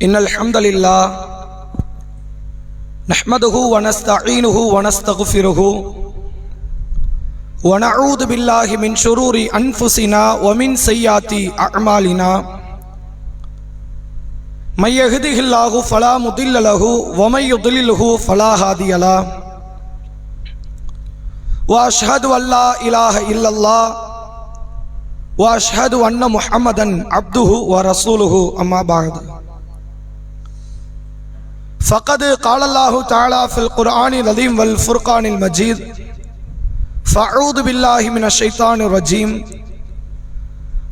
இன்னல் ஹம்தலில்லாஹ் நஹ்மதுஹு வ நஸ்தஈனுஹு வ நஸ்தக்ஃபிருஹு வ நஊது பில்லாஹி மின் ஷுரூரி அன்ஃபுஸினா வ மின் ஸய்யாத்தி அஅமாலினா மை யஹ்திஹில்லாஹு ஃபலா முதில்ல லஹு வ மை யுத்லில்ஹு ஃபலா ஹாதிய லஹு வ அஷ்ஹது அல்லா இலாஹ இல்லல்லாஹ் வ அஷ்ஹது அன்ன முஹம்மதன் அப்துஹு வ ரசூலுஹு அம்மா பஅத். فقد قال الله تعالى في القرآن العظيم والفرقان المجيد فأعوذ بالله من الشيطان الرجيم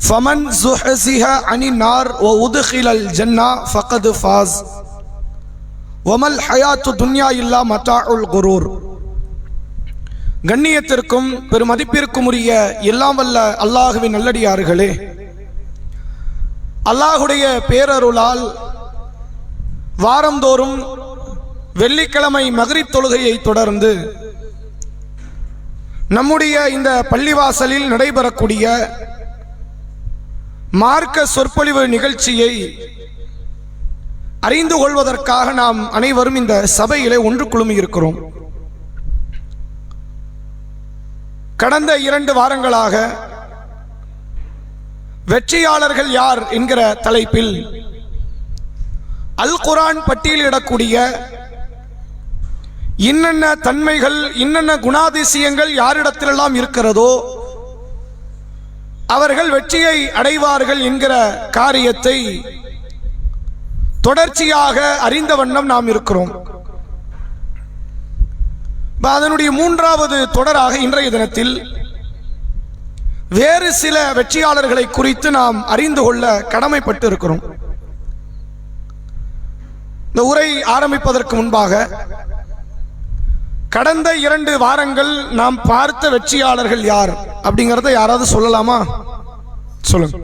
فمن زحزح عن النار وأدخل الجنة فقد فاز وما الحياة الدنيا إلا متاع الغرور. கண்ணியத்திற்கும் பெருமதிப்பிற்கும் உரிய எல்லாம் வல்ல அல்லாஹுவின் நல்லடியார்களே, அல்லாஹுடைய பேரருளால் வாரந்தோறும் வெள்ளிக்கிழமை மக்ரிப் தொழுகையை தொடர்ந்து நம்முடைய இந்த பள்ளிவாசலில் நடைபெறக்கூடிய மார்க்க சொற்பொழிவு நிகழ்ச்சியை அறிந்து கொள்வதற்காக நாம் அனைவரும் இந்த சபையிலே ஒன்று குழுமி இருக்கிறோம். கடந்த 2 வாரங்களாக வெற்றியாளர்கள் யார் என்கிற தலைப்பில் அல் குர்ஆன் பட்டியலிடக்கூடிய இன்னென்ன தன்மைகள் இன்னென்ன குணாதிசயங்கள் யாரிடத்திலெல்லாம் இருக்கிறதோ அவர்கள் வெற்றியை அடைவார்கள் என்கிற காரியத்தை தொடர்ச்சியாக அறிந்த வண்ணம் நாம் இருக்கிறோம். அதனுடைய 3வது தொடராக இன்றைய தினத்தில் வேறு சில வெற்றியாளர்களை குறித்து நாம் அறிந்து கொள்ள கடமைப்பட்டு இருக்கிறோம். இந்த உரை ஆரம்பிப்பதற்கு முன்பாக கடந்த 2 வாரங்கள் நாம் பார்த்த வெற்றியாளர்கள் யார் அப்படிங்கறத யாராவது சொல்லலாமா? சொல்லுங்க.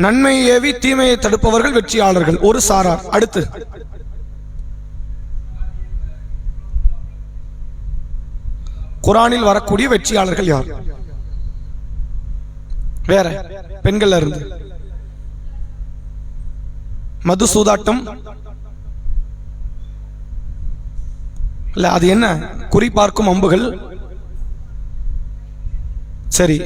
நன்மை ஏவி தீமையை தடுப்பவர்கள் வெற்றியாளர்கள் ஒரு சாரார். அடுத்து குர்ஆனில் வரக்கூடிய வெற்றியாளர்கள் யார்? வேற பெண்கள் இருந்து மது சூதாட்டம் இல்ல, அது என்ன? குறி பார்க்கும் அம்புகள். சரி,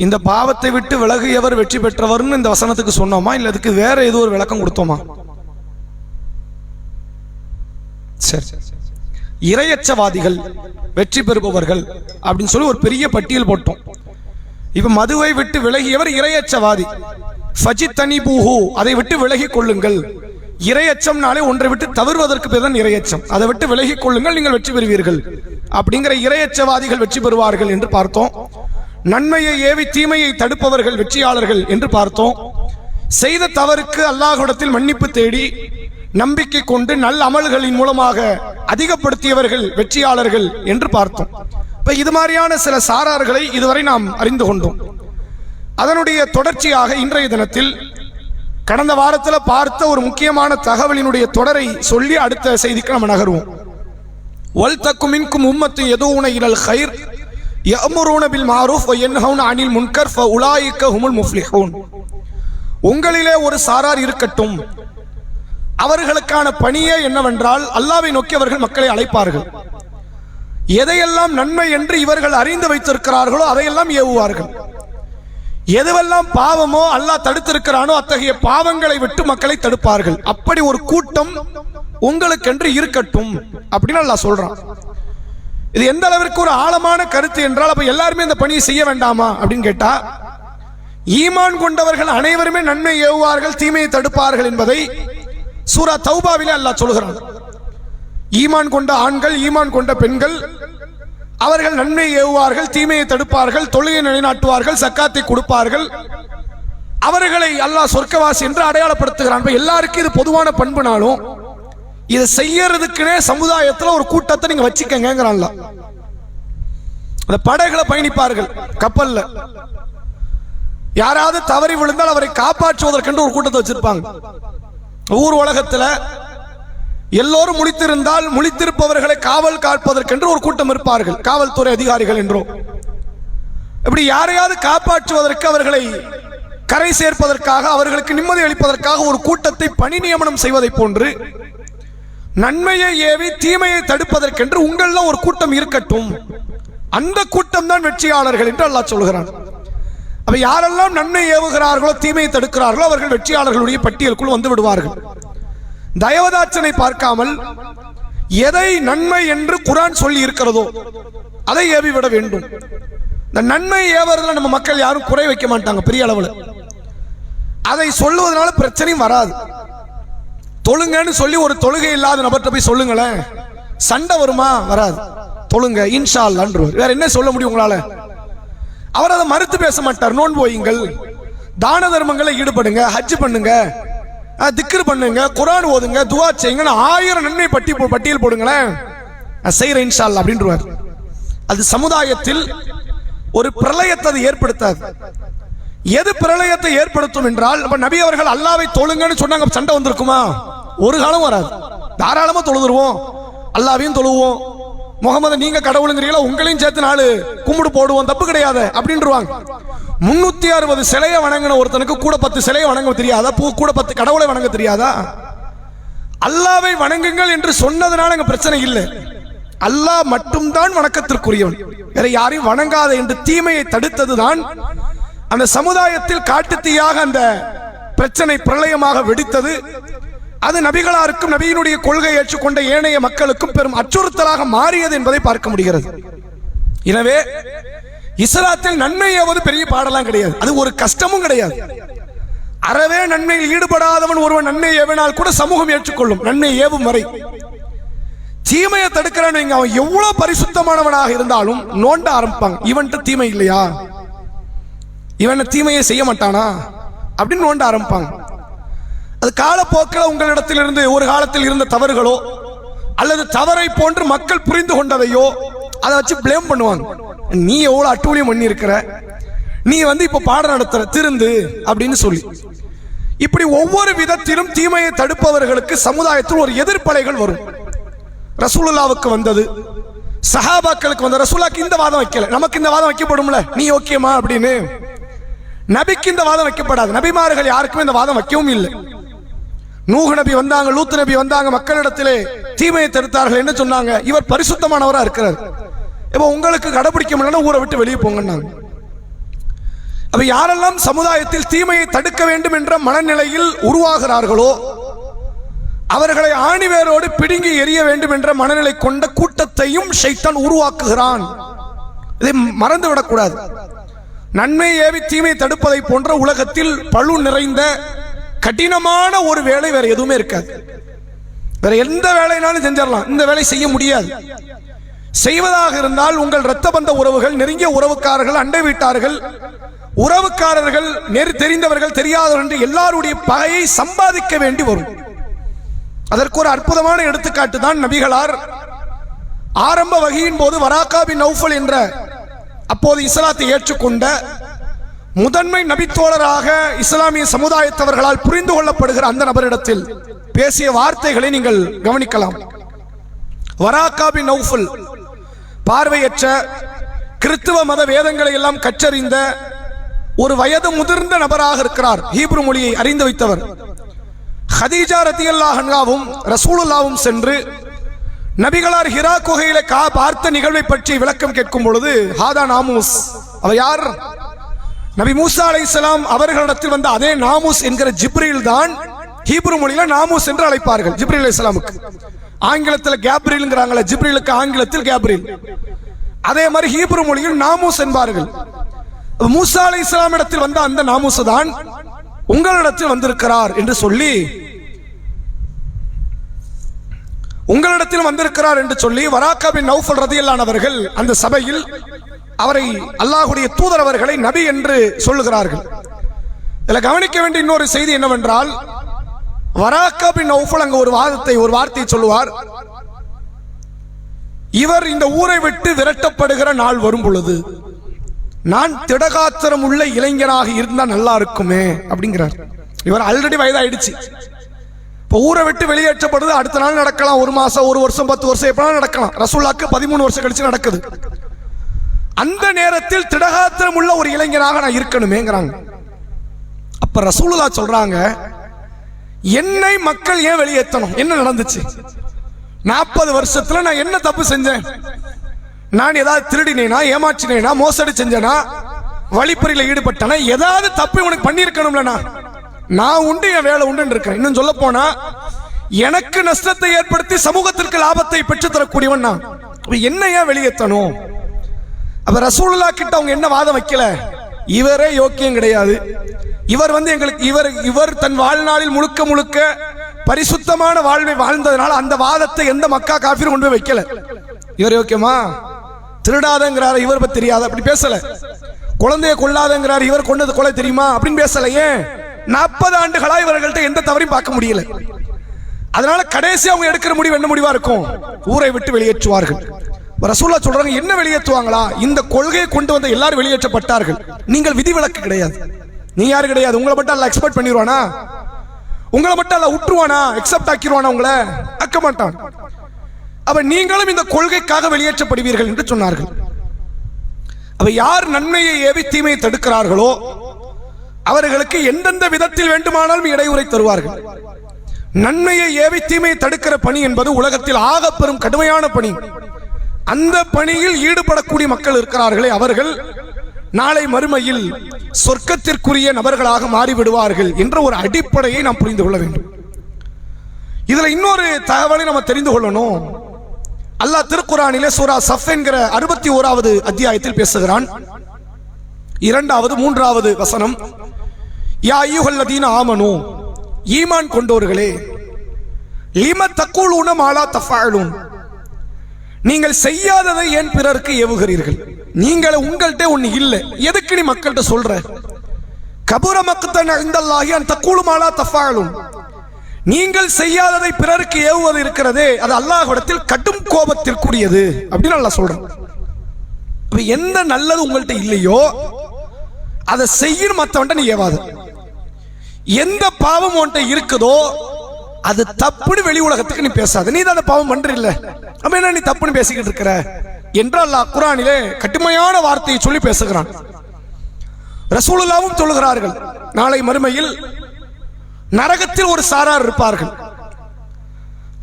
இந்த பாவத்தை விட்டு விலகியவர் வெற்றி பெற்றவர்னு இந்த வசனத்துக்கு சொன்னோமா, இல்ல அதுக்கு வேற ஏதோ ஒரு விளக்கம் கொடுத்தோமா? சரி, இரையச்சவாதிகள் வெற்றி பெறுபவர்கள் அப்படின்னு சொல்லி ஒரு பெரிய பட்டியல் போட்டோம். இப்ப மதுவை விட்டு விலகியவர் இரையச்சவாதி. ஃபஜித்தனிபூஹு, அதை விட்டு விலகிக் கொள்ளுங்கள். இரையச்சம்னாலே ஒன்றை விட்டு தவிர்வதற்கு பேர் தான் இரையச்சம். அதை விட்டு விலகிக் கொள்ளுங்கள், நீங்கள் வெற்றி பெறுவீர்கள் அப்படிங்கிற இரையச்சவாதிகள் வெற்றி பெறுவார்கள் என்று பார்த்தோம். நன்மையை ஏவி தீமையை தடுப்பவர்கள் வெற்றியாளர்கள் என்று பார்த்தோம். செய்த தவறுக்கு அல்லாஹ்விடத்தில் மன்னிப்பு தேடி நம்பிக்கை கொண்டு நல்ல அமல்களின் மூலமாக அதிகப்படுத்தியவர்கள் வெற்றியாளர்கள் என்று பார்த்தோம். இப்ப இது மாதிரியான சில சாரார்களை இதுவரை நாம் அறிந்து கொண்டோம். அதனுடைய தொடர்ச்சியாக இன்றைய தினத்தில் கடந்த வாரத்தில் பார்த்த ஒரு முக்கியமான தகவலினுடைய தொடரை சொல்லி அடுத்த செய்திக்கு நம்ம நகருவோம். வல் தக்கும் மின்கும் உம்மத்துன் யதுஊன இலல் கைர் யஅமுரூன பில் மஅரூஃப் வ யன்ஹவுன அனில் முன்கர் ஃபஉலாயிக ஹுமுல் முஃப்லிஹூன். உங்களிலே ஒரு சாரார் இருக்கட்டும், அவர்களுக்கான பணியே என்னவென்றால் அல்லாஹ்வை நோக்கி அவர்கள் மக்களை அழைப்பார்கள். எதையெல்லாம் நன்மை என்று இவர்கள் அறிந்து வைத்திருக்கிறார்களோ அதையெல்லாம் ஏவுவார்கள். எதுவெல்லாம் பாவமோ அல்லாஹ் தடுத்திருக்கிறானோ அத்தகைய பாவங்களை விட்டு மக்களை தடுப்பார்கள். அப்படி ஒரு கூட்டம் உங்களுக்கென்று இருக்கட்டும் அப்படின்னு அல்லாஹ் சொல்றான். இது எந்த அளவிற்கு ஒரு ஆழமான கருத்து என்றால், அப்ப எல்லாருமே இந்த பணியை செய்ய வேண்டாமா அப்படின்னு கேட்டா, ஈமான் கொண்டவர்கள் அனைவருமே நன்மை ஏவுவார்கள், தீமையை தடுப்பார்கள் என்பதை சூரா தௌபாவிலே அல்லாஹ் சொல்கிறான். ஈமான் கொண்ட ஆண்கள், ஈமான் கொண்ட பெண்கள் அவர்கள் நன்மை ஏவுவார்கள், தீமையை தடுப்பார்கள், தொழுகை நிலைநாட்டுவார்கள், சக்காத்தை கொடுப்பார்கள், அவர்களை அல்லாஹ் சொர்க்கவாசி என்று அடையாளப்படுத்துகிறான். எல்லாருக்கும் இது பொதுவான பண்புனாலும் இதை செய்யறதுக்குனே சமுதாயத்தில் ஒரு கூட்டத்தை நீங்க வச்சுக்கங்கிறான்ல. அந்த படகுல பயணிப்பார்கள், கப்பல்ல யாராவது தவறி விழுந்தால் அவரை காப்பாற்றுவதற்கென்று ஒரு கூட்டத்தை வச்சிருப்பாங்க. ஊர் உலகத்துல எல்லோரும் முழித்திருந்தால் முழித்திருப்பவர்களை காவல் காப்பதற்கென்று ஒரு கூட்டம் இருப்பார்கள், காவல்துறை அதிகாரிகள் என்றோ. இப்படி யாரையாவது காப்பாற்றுவதற்கு, அவர்களை கரை சேர்ப்பதற்காக, அவர்களுக்கு நிம்மதி அளிப்பதற்காக ஒரு கூட்டத்தை பணி நியமனம் செய்வதை போன்று நன்மையை ஏவி தீமையை தடுப்பதற்கென்று உங்கள ஒரு கூட்டம் இருக்கட்டும், அந்த கூட்டம் தான் வெற்றியாளர்கள் என்று அல்லாஹ் சொல்கிறான். அப்ப யாரெல்லாம் நன்மை ஏவுகிறார்களோ தீமையை தடுக்கிறார்களோ அவர்கள் வெற்றியாளர்களுடைய பட்டியலுக்குள் வந்து விடுவார்கள். தயவதாட்சனை பார்க்காமல் எதை நன்மை என்று குர்ஆன் சொல்லி இருக்கிறதோ அதை ஏவி விட வேண்டும். இந்த நன்மை ஏவறதுல நம்ம மக்கள் யாரும் குறை வைக்க மாட்டாங்க பெரிய அளவில். அதை சொல்லுவதனால பிரச்சனையும் வராது. தொழுங்கன்னு சொல்லி ஒரு தொழுகை இல்லாத நபர்கிட்ட போய் சொல்லுங்களேன், சண்டை வருமா? வராது. தொழுங்க இன்ஷா அல்லாஹ், வேற என்ன சொல்ல முடியும் உங்களால? அவர் அதை மறுத்து பேச மாட்டார். நோன்பு வையுங்கள், தான தர்மங்களை ஈடுபடுங்க, ஹஜ் பண்ணுங்க, திக்ர் பண்ணுங்க, குர்ஆன் ஓதுங்க, துஆ செய்யுங்க, 1000 நன்மை பட்டியல் போடுங்களேன், செய்யற இன்ஷா அல்லாஹ் அப்படின்றார். அது சமுதாயத்தில் ஒரு பிரளயத்தை ஏற்படுத்தாது. எது பிரளயத்தை ஏற்படுத்தும் என்றால், நபி அவர்கள் அல்லாஹ்வை தொழுங்கன்னு சொன்னாங்க, சண்டை வந்திருக்குமா? ஒரு காலம் வராது. தாராளமா தொழுதுருவோம், அல்லாஹ்வையும் தொழுவோம், முகமது நீங்க கடவுளுங்கிறீங்களா, உங்களையும் சேர்த்து 4 கும்பிடு போடுவோம், தப்பு கிடையாது அப்படின்றாங்க. 360 சிலையை வணங்கின ஒருத்தனுக்கு கூட 10 சிலையை வணங்க தெரியாதா? கூட 10 கடவுளை வணங்க தெரியாதா? அல்லாஹ்வை வணங்குங்கள் என்று சொன்னதுனால அங்க பிரச்சனை இல்லை. அல்லாஹ் மட்டும்தான் வணக்கத்திற்குரியவன், வேற யாரையும் வணங்காத என்று தீமையை தடுத்ததுதான் அந்த சமுதாயத்தில் காட்டுத்தீயாக அந்த பிரச்சனை பிரளயமாக வெடித்தது. அது நபிகளாருக்கும் நபியினுடைய கொள்கை ஏற்றுக்கொண்ட ஏனைய மக்களுக்கும் பெரும் அச்சுறுத்தலாக மாறியது என்பதை பார்க்க முடிகிறது. எனவே இஸ்லாத்தில் நன்மை ஏவது பெரிய பாடலாம் கிடையாது, அது ஒரு கஷ்டமும் கிடையாது. அறவே நன்மையில் ஈடுபடாதவன் ஒருவன் நன்மை ஏவினால் கூட சமூகம் ஏற்றுக்கொள்ளும், நன்மை ஏவும் வரை. தீமையை தடுக்கிறான், அவன் எவ்வளவு பரிசுத்தமானவனாக இருந்தாலும் நோண்ட ஆரம்பிப்பாங்க, இவன்ட்டு தீமை இல்லையா, இவன் தீமையை செய்ய மாட்டானா அப்படின்னு நோண்ட ஆரம்பிப்பாங்க. அது காலப்போக்கில் உங்களிடத்திலிருந்து ஒரு காலத்தில் இருந்த தவறுகளோ அல்லது தவறை போன்று மக்கள் புரிந்து கொண்டதையோ அதை வச்சு பிளேம் பண்ணுவாங்க. நீ எவ்வளவு அட்டூழியம் பண்ணி இருக்கிற, நீ இப்ப பாடம் நடத்துற, திருந்து அப்படின்னு சொல்லி. இப்படி ஒவ்வொரு விதத்திலும் தீமையை தடுப்பவர்களுக்கு சமுதாயத்தில் ஒரு எதிர்ப்பலைகள் வரும். ரசூலுல்லாவுக்கு வந்தது, சஹாபாக்களுக்கு வந்த. ரசூலுல்லாஹ்க்கு இந்த வாதம் வைக்கல, நமக்கு இந்த வாதம் வைக்கப்படும்ல, நீ ஓகேமா அப்படின்னு. நபிக்கு இந்த வாதம் வைக்கப்படாது, நபிமார்கள் யாருக்குமே இந்த வாதம் வைக்கவும் இல்லை. நூஹ் நபி வந்தாங்க, லூத் நபி வந்தாங்க, மக்களிடத்திலே தீமையை தடுத்தார்கள். என்ன சொன்னாங்க? இவர் பரிசுத்தமானவரா இருக்கிறார், இப்ப உங்களுக்கு கடைபிடிக்க முடியலன்னா ஊரை விட்டு வெளியே போங்கன்னாங்க. அப்ப யாரெல்லாம் சமுதாயத்தில் தீமையை தடுக்க வேண்டும் என்ற மனநிலையில் உருவாகிறார்களோ அவர்களை ஆணிவேரோடு பிடுங்கி எறிய வேண்டும் என்ற மனநிலை கொண்ட கூட்டத்தையும் ஷைத்தான் உருவாக்குகிறான். இதை மறந்துவிடக்கூடாது. நன்மை ஏவி தீமை தடுப்பதை போன்ற உலகத்தில் பழு நிறைந்த கடினமான ஒரு வேலை வேற எதுவுமே இருக்காது. வேற எந்த வேலைனாலும் செஞ்சிடலாம், இந்த வேலை செய்ய முடியாது. செய்வதாக இருந்தால் உங்கள் இரத்த பந்த உறவுகள், நெருங்கிய உறவுக்காரர்கள், அண்டை வீட்டார்கள், உறவுக்காரர்கள், தெரிந்தவர்கள், தெரியாதவர்கள் என்று எல்லாருடைய பகையை சம்பாதிக்க வேண்டி வரும். அதற்கு ஒரு அற்புதமான எடுத்துக்காட்டு தான் நபிகளார் ஆரம்ப வகையின் போது வராக்கா பின் நௌஃபல் என்ற அப்போது இஸ்லாத்தை ஏற்றுக்கொண்ட முதன்மை நபித்தோழராக இஸ்லாமிய சமுதாயத்தவர்களால் புரிந்து கொள்ளப்படுகிற அந்த நபரிடத்தில் பேசிய வார்த்தைகளை நீங்கள் கவனிக்கலாம். வராக்கா பின் நௌஃபல் பார்வையற்ற, கிறிஸ்துவ மத வேதங்களை எல்லாம் கற்றறிந்த ஒரு வயது முதிர்ந்த நபராக இருக்கிறார். ஹீப்ரு மொழியை அறிந்து வைத்தவர். ஹதீஜா ரலியல்லாஹு அன்ஹாவும் ரசூலுல்லாஹ்வும் சென்று நபிகளார் ஹிரா குகையிலே பார்த்த நிகழ்வை பற்றி விளக்கம் கேட்கும் பொழுது, ஹாதா நாமூஸ், அவ யார்? நபி மூசா அலைஹிஸ்ஸலாம் அவர்களிடத்தில் வந்த அதே நாமூஸ் என்கிற ஜிப்ரீல் தான். ஹீப்ரு மொழியில நாமூஸ் என்று அழைப்பார்கள் ஜிப்ரீல் அலைஹிஸ்ஸலாமுக்கு. ஆங்கிலத்தில் கேப்ரீல்ங்கறாங்களே, ஜிப்ரீலுக்கு ஆங்கிலத்தில் கேப்ரீல். அதே மாதிரி ஹீப்ரு மொழியில் நாமூஸ் என்பார்கள். மூசா அலைஹிஸ்ஸலாம் இடத்தில் வந்த அந்த நாமூஸ் தான் உங்களிடத்தில் வந்திருக்கிறார் என்று சொல்லி, உங்களிடத்தில் வந்திருக்கிறார் என்று சொல்லி வராக்கா பின் நௌஃபல் ரலியல்லாஹு அவர்கள் அந்த சபையில் அவரை அல்லாஹ்வுடைய தூதர் அவர்களை நபி என்று சொல்லுகிறார்கள். இதில் கவனிக்க வேண்டிய இன்னொரு செய்தி என்னவென்றால், வராக்கா பின் நௌஃபல் அங்க ஒரு வார்த்தையை சொல்லுவார். இவர் இந்த ஊரை விட்டு விரட்டப்படுகிற நாள் வரும் பொழுது நான் திடகாத்திரம் உள்ள இளைஞனாக இருந்தா நல்லா இருக்குமே அப்படிங்கிறார். இவர் ஆல்ரெடி வயதாயிடுச்சு, இப்போ ஊரை விட்டு வெளியேற்றப்படுது, அடுத்த நாள் நடக்கலாம், 1 மாசம் 1 வருஷம் 10 வருஷம் எப்படினாலும் நடக்கலாம். ரசூலுல்லாஹ்க்கு 13 வருஷம் கழிச்சு நடக்குது. அந்த நேரத்தில் திடகாத்திரம் உள்ள ஒரு இளைஞனாக நான் இருக்கணுமேங்கிறாங்க. அப்ப ரசூலுல்லாஹ் சொல்றாங்க, என்னை மக்கள் ஏன் வெளியேற்றணும்? என்ன நடந்துச்சு? 40 வருஷத்துல நான் என்ன தப்பு செஞ்சேன்? நான் ஏதாவது திருடினேனா, ஏமாற்றினேனா, மோசடி செஞ்சேனா, வழிப்பறியில் ஈடுபட்டனா, ஏதாவது தப்பு உனக்கு பண்ணியிருக்கணும்லண்ணா. நான் உண்டு, என் வேலை உண்டு இருக்கேன். இன்னும் சொல்ல போனா எனக்கு நஷ்டத்தை ஏற்படுத்தி சமூகத்திற்கு லாபத்தை பெற்றுத்தரக்கூடியவன் நான். என்ன ஏன் வெளியேற்றணும்? அப்ப ரசூலுல்லாஹ் கிட்ட அவங்க என்ன வாதம் வைக்கல, இவரே யோக்கியம் கிடையாது, இவர் எங்களுக்கு இவர் தன் வாழ்நாளில் முழுக்க முழுக்க பரிசுத்தமான வாழ்வை வாழ்ந்ததனால அந்த வாதத்தை எந்த மக்கா காஃபிர் கொண்டு போய் வைக்கல. இவர் யோக்கியமா? திருடாதங்கிறாரு, இவர் பத்தி தெரியாது அப்படி பேசல. குழந்தைய கொள்ளாதங்கிறாரு, இவர் கொண்டது கொலை தெரியுமா அப்படின்னு பேசல. ஏன்? 40 ஆண்டுகளா இவர்கள்ட்ட எந்த தவறையும் பார்க்க முடியல. அதனால கடைசி அவங்க எடுக்கிற முடிவு என்ன முடிவா இருக்கும்? ஊரை விட்டு வெளியேற்றுவார்கள். ரசூலுல்லாஹ் சொல்றாங்க, என்ன வெளியேற்றுவாங்களா? இந்த கொள்கையை கொண்டு வந்த எல்லாரும் வெளியேற்றப்பட்டார்கள். நீங்கள் விதிவிலக்கு கிடையாது. நீ யாரு கிடையாது. உங்களை மட்டும் அல்லாஹ் எக்ஸ்பெக்ட் பண்ணிடுவானா? உங்களை மட்டும் அல்லாஹ் விட்டுருவானா? எக்ஸப்ட் ஆக்கிடுவானா? உங்களை ஆக்க மாட்டான். அப்ப நீங்களும் இந்த கொள்கைக்காக வெளியேற்றப்படுவீர்கள் என்று சொன்னார்கள். அப்ப யார் நன்மையை ஏவி தீமையை தடுக்கிறார்களோ அவர்களுக்கு எந்தெந்த விதத்தில் வேண்டுமானாலும் இடையூறை தருவார்கள். நன்மையை ஏவி தீமையை தடுக்கிற பணி என்பது உலகத்தில் ஆக பெரும் கடுமையான பணி. அந்த பணியில் ஈடுபடக்கூடிய மக்கள் இருக்கிறார்களே, அவர்கள் நாளை மறுமையில் சொர்க்கத்திற்குரிய நபர்களாக மாறிவிடுவார்கள் என்ற ஒரு அடிப்படையை நாம் புரிந்து கொள்ள வேண்டும். இதுல இன்னொரு தகவலை நம்ம தெரிந்து கொள்ளணும். அல்லாஹ் திருக்குர்ஆனிலே சூரா சஃப் என்கிற 61வது அத்தியாயத்தில் பேசுகிறான். 2வது 3வது வசனம், யா அய்யுஹல்லதீன ஆமனூ, ஈமான் கொண்டோர்களே, லிம தக்கூலூன மா லா தஃஅலூன், நீங்கள் செய்யாததை ஏன் பிறருக்கு ஏவுகிறீர்கள்? நீங்கள் உங்கள்கிட்ட ஒண்ணு இல்ல, எதுக்கு நீ மக்கள்கிட்ட சொல்ற? கபுர மக்தன் இன்தல்லாஹி அன் தக்கூலு மா லா தஃஅலூன், நீங்கள் செய்யாததை பிறருக்கு ஏவுவது இருக்கிறதே, அது அல்லாஹ்விடத்தில் கடும் கோபத்திற்குரியது அப்படின்னு அல்லாஹ் சொல்றான். எந்த நல்லது உங்கள்கிட்ட இல்லையோ அதை செய்யணும், மற்றவன்ட்ட நீ ஏவாத. எந்த பாவம் உன்கிட்ட இருக்குதோ அது தப்புன்னு வெளி உலகத்துக்கு நீ பேசாத. நீ தான் அந்த பாவம் பண்ற இல்ல, அப்ப என்ன நீ தப்புன்னு பேசிக்கிட்டு இருக்கிற என்று அல்லாஹ் குர்ஆனிலே கடுமையான வார்த்தையை சொல்லி பேசுகிறான். ரசூலுல்லாஹ்வும் சொல்லுகிறார்கள், நாளை மறுமையில் நரகத்தில் ஒரு சாரார் இருப்பார்கள்.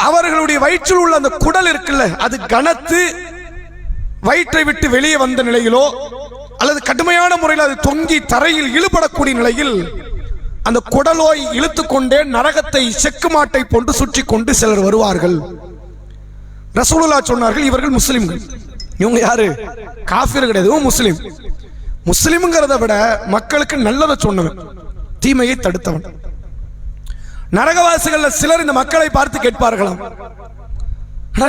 அவர்களுடைய வயிற்றில் உள்ள அந்த குடல் இருக்குல்ல, அது கனத்து வயிற்றை விட்டு வெளியே வந்த நிலையிலோ அல்லது கடுமையான முறையில் அது தொங்கி தரையில் இழுபடக்கூடிய நிலையில் அந்த குடலோய் இழுத்துக்கொண்டே நரகத்தை செக்கு மாட்டை போன்று சுற்றி கொண்டு சிலர் வருவார்கள். ரசூலுல்லாஹ் சொன்னார்கள், இவர்கள் முஸ்லிம்கள். இவங்க யாரு? காஃபிர் கிடையாது, முஸ்லிம். முஸ்லிம்ங்கிறத விட மக்களுக்கு நல்லதை சொன்னவன், தீமையை தடுத்தவன். நரகவாசிகள் சிலர் இந்த மக்களை பார்த்து கேட்பார்களாம்,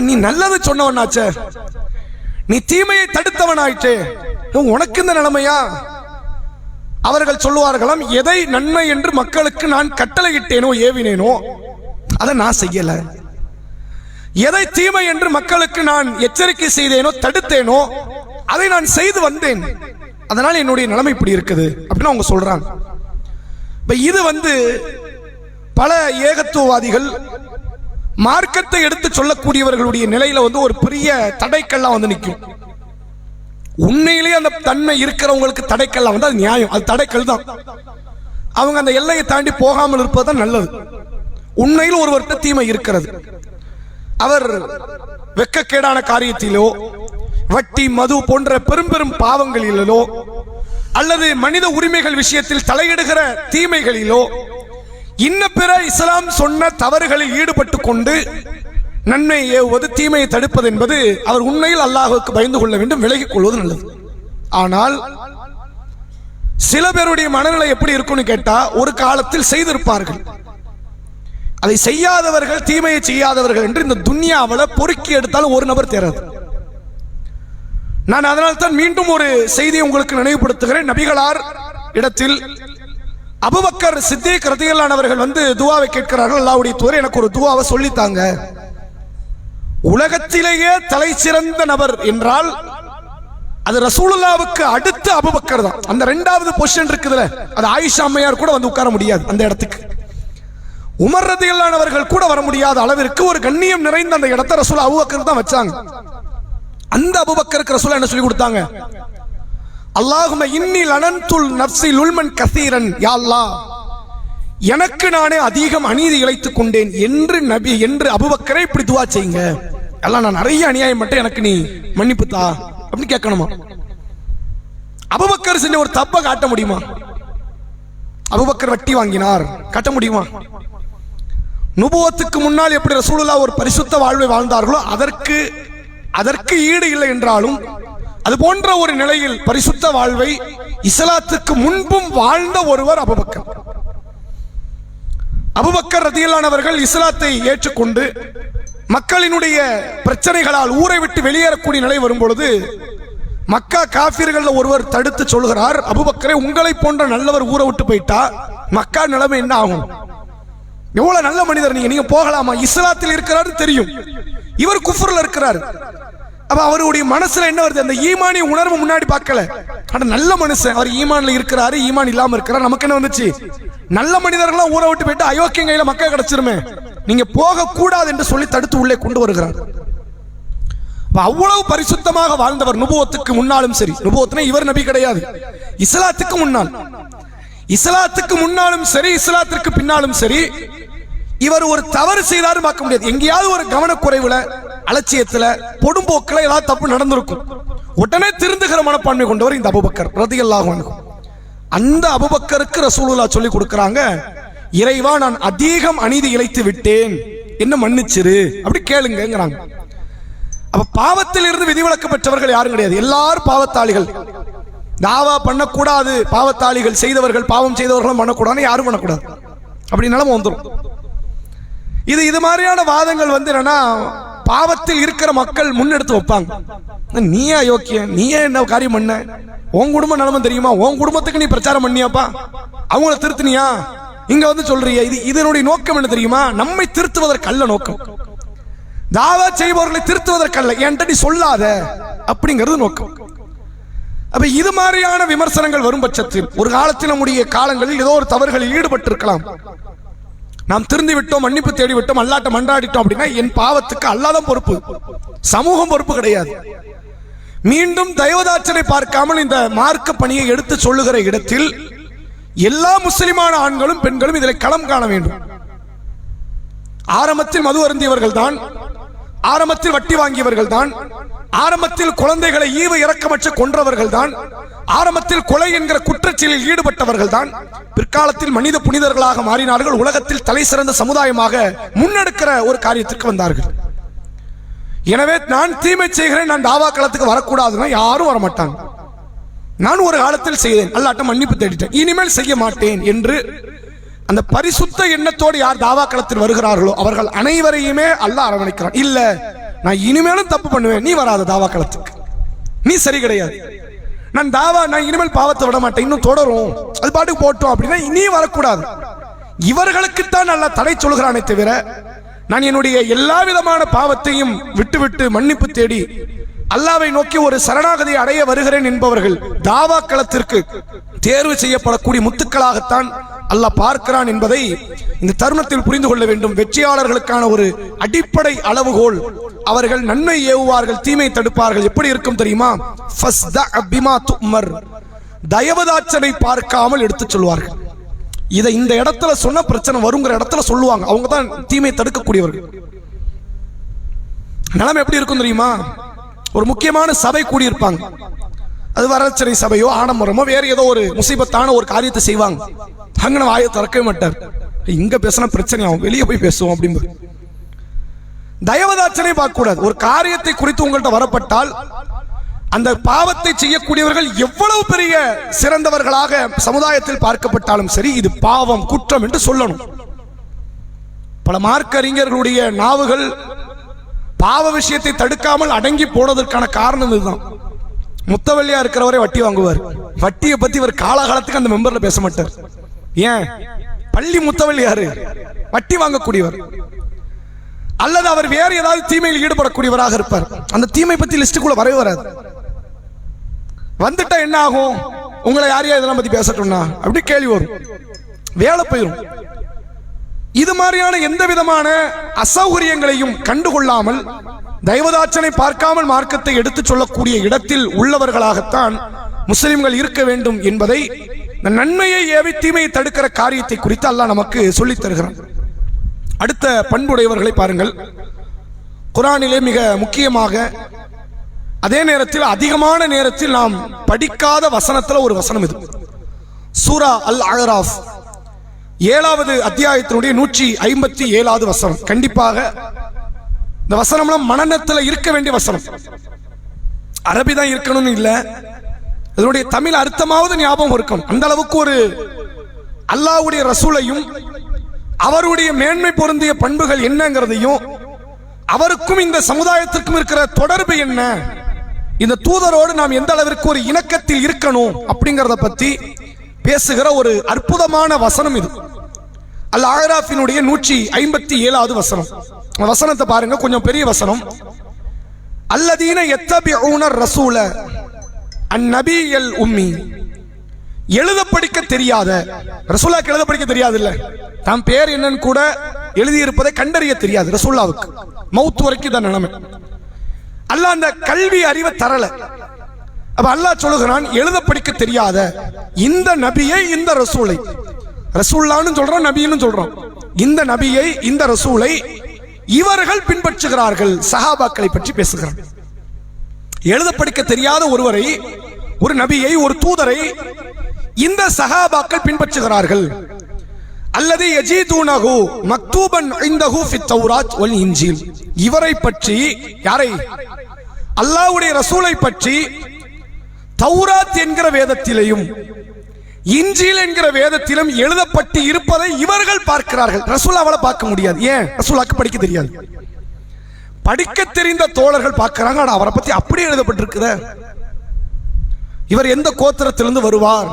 நீ நல்லது சொன்னவனாச்சே, நீ தீமையை தடுத்தவனாயிற்றே, உனக்கு இந்த நிலைமையா? அவர்கள் சொல்லுவார்களாம், எதை நன்மை என்று மக்களுக்கு நான் கட்டளையிட்டேனோ ஏவினேனோ அதை நான் செய்யல, எதை தீமை என்று மக்களுக்கு நான் எச்சரிக்கை செய்தேனோ தடுத்தேனோ அதை நான் செய்து வந்தேன், அதனால என்னுடைய நிலைமை இப்படி இருக்குது அப்படின்னு அவங்க சொல்றாங்க. இது பல ஏகத்துவவாதிகள் மார்க்கத்தை எடுத்து சொல்லக்கூடியவர்களுடைய நிலையில ஒரு பெரிய தடைக்கல்லாம் நிற்கும். உண்மையிலேயே அந்த தன்மை இருக்கிறவங்களுக்கு தடைக்கல்லாம் அது நியாயம், அது தடைக்கல் தான். அவங்க அந்த எல்லையை தாண்டி போகாமல் இருப்பதுதான் நல்லது. உண்மையில் ஒருவர்கிட்ட தீமை இருக்கிறது, அவர் வெட்கக்கேடான காரியத்திலோ வட்டி மது போன்ற பெரும் பெரும் பாவங்களிலோ அல்லது மனித உரிமைகள் விஷயத்தில் தலையிடுகிற தீமைகளிலோ இன்ன பிற இஸ்லாம் சொன்ன தவறுகளில் ஈடுபட்டு கொண்டு நன்மையை ஏவுவது தீமையை தடுப்பது என்பது அவர் உண்மையில் அல்லாஹ்வுக்கு பயந்து கொள்ள வேண்டும், விலகிக் கொள்வது நல்லது. ஆனால் சில பேருடைய மனநிலை எப்படி இருக்கும்னு கேட்டா, ஒரு காலத்தில் செய்திருப்பார்கள், அதை செய்யாதவர்கள் தீமையை செய்யாதவர்கள் என்று இந்த துன்யாவில் பொறுக்கி எடுத்தாலும் ஒரு நபர் தேராது. நான் அதனால் தான் மீண்டும் ஒரு செய்தியை உங்களுக்கு நினைவுபடுத்துகிறேன். நபிகளார் இடத்தில் அபூபக்கர் சித்திக் ரலியல்லாஹு அவர்கள் துஆவை கேட்கிறார்கள், அல்லாஹ்வுடைய தூதரே எனக்கு ஒரு துஆவை சொல்லித்தாங்க. உலகத்திலேயே தலை சிறந்த நபர் என்றால் அது ரசூலுல்லாஹ்வுக்கு அடுத்து அபூபக்கர் தான். அந்த இரண்டாவது பொசிஷன் இருக்குதுல, அது ஆயிஷா அம்மையார் கூட உட்கார முடியாது அந்த இடத்துக்கு. உமர் ரலியல்லாஹு அவர்கள் கூட வர முடியாத அளவிற்கு ஒரு கண்ணியம் நிறைந்த அந்த இடத்தை ரசூல் அபூபக்கர் தான் வச்சாங்க. அந்த அபூபக்கருக்கு ரசூல் என்ன சொல்லி கொடுத்தாங்க? அல்லாஹும்ம இன்னி லனன்துல் நஃப்ஸி லுல்மன் கஸீரன், யா அல்லாஹ் எனக்கு நானே அதிகம் அநீதி இழைத்துக் கொண்டேன் என்று அபூபக்கரை இப்படி துஆ செய்யுங்க. அல்லாஹ் நான் நிறைய அநியாயம் மட்டும் எனக்கு நீ மன்னிப்பு தா அப்படின்னு கேட்கணுமா? அபூபக்கர் செஞ்ச ஒரு தப்பை காட்ட முடியுமா? அபூபக்கர் வட்டி வாங்கினார் காட்ட முடியுமா? நுபுவத்துக்கு முன்னால் எப்படி ரசூலுல்லாஹ் ஒரு பரிசுத்த வாழ்வை வாழ்ந்தார்களோ அதற்கு ஈடு இல்லை என்றாலும் அது போன்ற ஒரு நிலையில் பரிசுத்த வாழ்வை இஸ்லாத்துக்கு முன்பும் வாழ்ந்த ஒருவர் அபூபக்கர். அபூபக்கர் ரலியல்லாஹு அவர்கள் இஸ்லாத்தை ஏற்றுக்கொண்டு மக்களினுடைய பிரச்சனைகளால் ஊரை விட்டு வெளியேறக்கூடிய நிலை வரும்பொழுது மக்கா காஃபிர்கள் ஒருவர் தடுத்து சொல்கிறார், அபூபக்கரே உங்களை போன்ற நல்லவர் ஊரை விட்டு போயிட்டா மக்கா நிலைமை என்ன ஆகும்? எவ்வளவு நல்ல மனிதர் நீங்க போகலாமா? இஸ்லாத்தில் இருக்கிறாரு தெரியும், இவர் குஃப்ர்ல இருக்கிறார். அப்ப அவருடைய மனசுல என்ன வருது? அந்த ஈமானிய உணர்வு முன்னாடி பார்க்கல. ஆனா நல்ல மனுஷன், அவர் ஈமான்ல இருக்கிறாரு, ஈமான் இல்லாம இருக்கிறார். நமக்கு என்ன வந்துச்சு? நல்ல மனிதர்கள்லாம் ஊரை விட்டு போயிட்டு அயோக்கியம் கையில மக்கா கிடைச்சிருமே, நீங்க போக கூடாது என்று சொல்லி தடுத்து உள்ளே கொண்டு வருகிறார். அவ்வளவு பரிசுத்தமாக வாழ்ந்தவர். நுபுவத்துக்கு முன்னாலும் சரி, நுபுவத்துனா இவர் நபி கிடையாது, இஸ்லாத்துக்கு முன்னால், இஸ்லாத்துக்கு முன்னாலும் சரி இஸ்லாத்திற்கு பின்னாலும் சரி இவர் ஒரு தவறு செய்தாரு பார்க்க முடியாது. எங்கேயாவது ஒரு கவனக்குறைவுல, அலட்சியத்துல, பொடும்போக்கில் ஏதாவது தப்பு நடந்திருக்கும், உடனே திருந்துகிற மனப்பான்மை கொண்டவர் இந்த அபூபக்கர் ரலியல்லாஹு அன்ஹு. அந்த அபூபக்கருக்கு ரசூலுல்லாஹ் சொல்லி கொடுக்கறாங்க, இறைவா நான் அதிகம் அநீதி இழைத்து விட்டேன், என்ன மன்னிச்சிரு அப்படி கேளுங்கிறாங்க. அப்ப பாவத்தில் இருந்து விதிவிலக்கு பெற்றவர்கள் யாரும் கிடையாது, எல்லாரும் பாவத்தாளிகள். தாவா பண்ணக்கூடாது, பாவத்தாளிகள் செய்தவர்கள், பாவம் செய்தவர்களும் பண்ணக்கூடாது, யாரும் பண்ணக்கூடாது, அப்படி நிலைமை வந்துடும். இது மாதிரியான வாதங்கள் வந்து என்னன்னா பாவத்தில் இருக்கிற மக்கள் முன்னெடுத்து வைப்பாங்க. நீயே அயோக்கியம், நீயே என்ன காரியம் பண்ண, உன் குடும்ப நிலைமை தெரியுமா, உன் குடும்பத்துக்கு நீ பிரச்சாரம் பண்ணியாப்பா, அவங்கள திருத்தினியா, இங்க வந்து சொல்றிய. இதனுடைய நோக்கம் என்ன தெரியுமா? நம்மை திருத்துவதற்கு அல்ல நோக்கம், தாவா செய்பவர்களை திருத்துவதற்கல்ல, என்கிட்ட நீ சொல்லாத அப்படிங்கிறது நோக்கம். அப்ப இது மாதிரியான விமர்சனங்கள் வரும் பட்சத்தில் ஒரு காலத்தில் நம்முடைய காலங்களில் ஏதோ ஒரு தவறுகளில் ஈடுபட்டு இருக்கலாம், நாம் திருந்தி விட்டோம், மன்னிப்பு தேடி விட்டோம், அல்லாஹ்ட்ட மன்றாடிட்டோம் அப்படின்னா என் பாவத்துக்கு அல்லாஹ் தான் பொறுப்பு, சமூகம் பொறுப்பு கிடையாது. மீண்டும் தயவதாட்சனை பார்க்காமல் இந்த மார்க்க பணியை எடுத்து சொல்லுகிற இடத்தில் எல்லா முஸ்லிமான ஆண்களும் பெண்களும் இதில் களம் காண வேண்டும். ஆரம்பத்தில் மது அருந்தியவர்கள் தான், ஆரம்பத்தில் வட்டி வாங்கியவர்கள் தான், ஆரம்பத்தில் குழந்தைகளை ஈவு இரக்கமற்ற கொன்றவர்கள் தான், ஆரம்பத்தில் கொலை என்கிற குற்றச்செயலில் ஈடுபட்டவர்கள் தான் பிற்காலத்தில் மனித புனிதர்களாக மாறினார்கள். உலகத்தில் தலை சிறந்த சமுதாயமாக முன்னெடுக்கிற ஒரு காரியத்திற்கு வந்தார்கள். எனவே நான் தீமை செய்கிறேன், நான் தாவா களத்துக்கு வரக்கூடாதுன்னா யாரும் வரமாட்டாங்க. நான் ஒரு காலத்தில் செய்தேன், அல்லாஹ்ட்ட மன்னிப்பு தேடிட்டேன், இனிமேல் செய்ய மாட்டேன் என்று அந்த பரிசுத்த எண்ணத்தோடு யார் தாவா களத்தில் வருகிறார்களோ அவர்கள் அனைவரையுமே அல்லாஹ் அரவணைக்கிறான். இல்ல நான் இனிமேலும் தப்பு பண்ணுவேன், நீ வராத தாவா களத்துக்கு, நீ சரி கிடையாது, நான் இனிமேல் பாவத்தை விட மாட்டேன், இன்னும் தொடரும், அது பாட்டுக்கு போட்டோம் அப்படின்னா நீ வரக்கூடாது. இவர்களுக்குத்தான் அல்லாஹ் தடை சொல்கிறானே தவிர நான் என்னுடைய எல்லா விதமான பாவத்தையும் விட்டுவிட்டு மன்னிப்பு தேடி அல்லாஹ்வை நோக்கி ஒரு சரணாகதி அடைய வருகிறேன் என்பவர்கள் தாவா களத்திற்கு தேர்வு செய்யப்படக்கூடிய முத்துக்களாகத்தான் அல்லாஹ் பார்க்கிறான் என்பதை இந்த தருணத்தில் புரிந்து கொள்ள வேண்டும். வெற்றியாளர்களுக்கான ஒரு அடிப்படை அளவுகோல், அவர்கள் நன்மை ஏவுவார்கள், தீமை தடுப்பார்கள். எப்படி இருக்கும் தெரியுமா? தயவதாட்சனை பார்க்காமல் எடுத்து சொல்வார்கள். இதை இந்த இடத்துல சொன்ன பிரச்சனை வருங்கிற இடத்துல சொல்லுவாங்க, அவங்க தான் தீமை தடுக்கக்கூடியவர்கள். நிலைமை எப்படி இருக்கும் தெரியுமா? ஒரு முக்கியமான சபை கூடியிருப்பாங்க, அது வரட்சணை சபையோ ஆடம்பரமோ வேற ஏதோ ஒரு முசீபத்தான ஒரு காரியத்தை செய்வாங்க. அங்க வாயை திறக்கவே மாட்டார், இங்க பேசினா பிரச்சனை ஆகும், வெளியே போய் பேசுவோம் அப்படின்பது. தயவதாட்சனை பார்க்க கூடாது. ஒரு காரியத்தை குறித்து உங்கள்கிட்ட வரப்பட்டால் அந்த பாவத்தை செய்யக்கூடியவர்கள் எவ்வளவு பெரிய சிறந்தவர்களாக சமுதாயத்தில் பார்க்கப்பட்டாலும் சரி, இது பாவம், குற்றம் என்று சொல்லணும். பல மார்க்க அறிஞர்களுடைய நாவுகள் பாவ விஷயத்தை தடுக்காமல் அடங்கி போனதற்கான காரணம் இதுதான். முத்தவள்ளியா இருக்கிறவரை வட்டி வாங்குவார், வட்டியை பத்தி இவர் காலகாலத்துக்கு அந்த மெம்பர்ல பேச மாட்டார். ஏன்? பள்ளி முத்தவள்ளியாரு வட்டி வாங்கக்கூடியவர், அல்லது அவர் வேற ஏதாவது தீமையில் ஈடுபடக்கூடியவராக இருப்பார். அந்த தீமை பத்தி லிஸ்டுக்குள்ள வரவே வராது. வந்துட்டா என்ன ஆகும்? உங்களை யாரையா இதெல்லாம் பத்தி பேசட்டும்னா அப்படி கேள்வி வரும், வேலை போயிடும். இது மாதிரியான எந்த விதமான அசௌகரியங்களையும் கண்டுகொள்ளாமல் தெய்வதாட்சனை பார்க்காமல் மார்க்கத்தை எடுத்துச் சொல்லக்கூடிய இடத்தில் உள்ளவர்களாகத்தான் முஸ்லிம்கள் இருக்க வேண்டும் என்பதை, நன்மையை ஏவி தீமையை தடுக்கிற காரியத்தை குறித்து அல்லாஹ் நமக்கு சொல்லித் தருகிறான். அடுத்த பண்புடையவர்களை பாருங்கள். குர்ஆனிலே மிக முக்கியமாக அதே நேரத்தில் அதிகமான நேரத்தில் நாம் படிக்காத வசனத்தில் ஒரு வசனம் இது. சூரா அல் அஹ்ராஃப் 7வது அத்தியாயத்தினுடைய 157வது வசனம். கண்டிப்பாக இந்த வசனம்லாம் மனநத்தில் இருக்க வேண்டிய வசனம். அரபி தான் இருக்கணும்னு இல்லை, அதனுடைய தமிழ் அர்த்தமாவது ஞாபகம் இருக்கணும். அந்த அளவுக்கு ஒரு அல்லாஹ்வுடைய ரசூலையும் அவருடைய மேன்மை பொருந்திய பண்புகள் என்னங்கிறதையும், அவருக்கும் இந்த சமுதாயத்திற்கும் இருக்கிற தொடர்பு என்ன, இந்த தூதரோடு நாம் எந்த அளவிற்கு ஒரு இணக்கத்தில் இருக்கணும் அப்படிங்கறத பத்தி பேசுகிற ஒரு அற்புதமான வசனம் இது. அல் அஹ்ராஃபினுடைய 157வது வசனம். வசனத்தை பாருங்க, கொஞ்சம் பெரிய வசனம். அல்லதீன யத்தபிஊன ரசூல அந்நபியல் உம்மி. எழுத படிக்க தெரியாத ரசூலுல்லாஹ்க்கு எழுத படிக்க தெரியாது இல்ல, தாம் பேர் என்னன்னு கூட எழுதி இருப்பதை கண்டறிய தெரியாது ரசூலுல்லாஹ்வுக்கு. மௌத் வரைக்கும் தான் நிலைமை. அல்லாஹ் அந்த கல்வி அறிவை தரல. அப்ப அல்லாஹ் சொல்லுகிறான், எழுத படிக்க தெரியாத இந்த நபியை, இந்த ரசூலை, ரசூலுல்லாஹ்னு சொல்றோம், நபின்னு சொல்றோம், இந்த நபியை, இந்த ரசூலை இவர்கள் பின்பற்றுகிறார்கள். சஹாபாக்களை பற்றி பேசுகிறான். எழுத படிக்க தெரியாத ஒருவரை, ஒரு நபியை, ஒரு தூதரை இந்த சஹாபாக்கள் பின்பற்றுகிறார்கள். அல்லது யஜீதுனஹு மக்தூபன் இன்தஹு ஃபித் தௌராத் வல் இன்ஜீல். இவரை பற்றி, யாரை? அல்லாஹ்வுடைய ரசூலை பற்றி தௌராத் என்கிற வேதத்திலேயும் இன்ஜீல் என்கிற வேதத்திலும் எழுதப்பட்டு இருப்பதை இவர்கள் பார்க்கிறார்கள். ரசூலுல்லாஹ்வால பார்க்க முடியாது. ஏன்? ரசூலுல்லாஹ்க்கு படிக்க தெரியாது. படிக்க தெரிந்த தோழர்கள் பார்க்கிறாங்க, ஆனா அவரை பத்தி அப்படியே எழுதப்பட்டிருக்கிற, இவர் எந்த கோத்திரத்திலிருந்து வருவார்,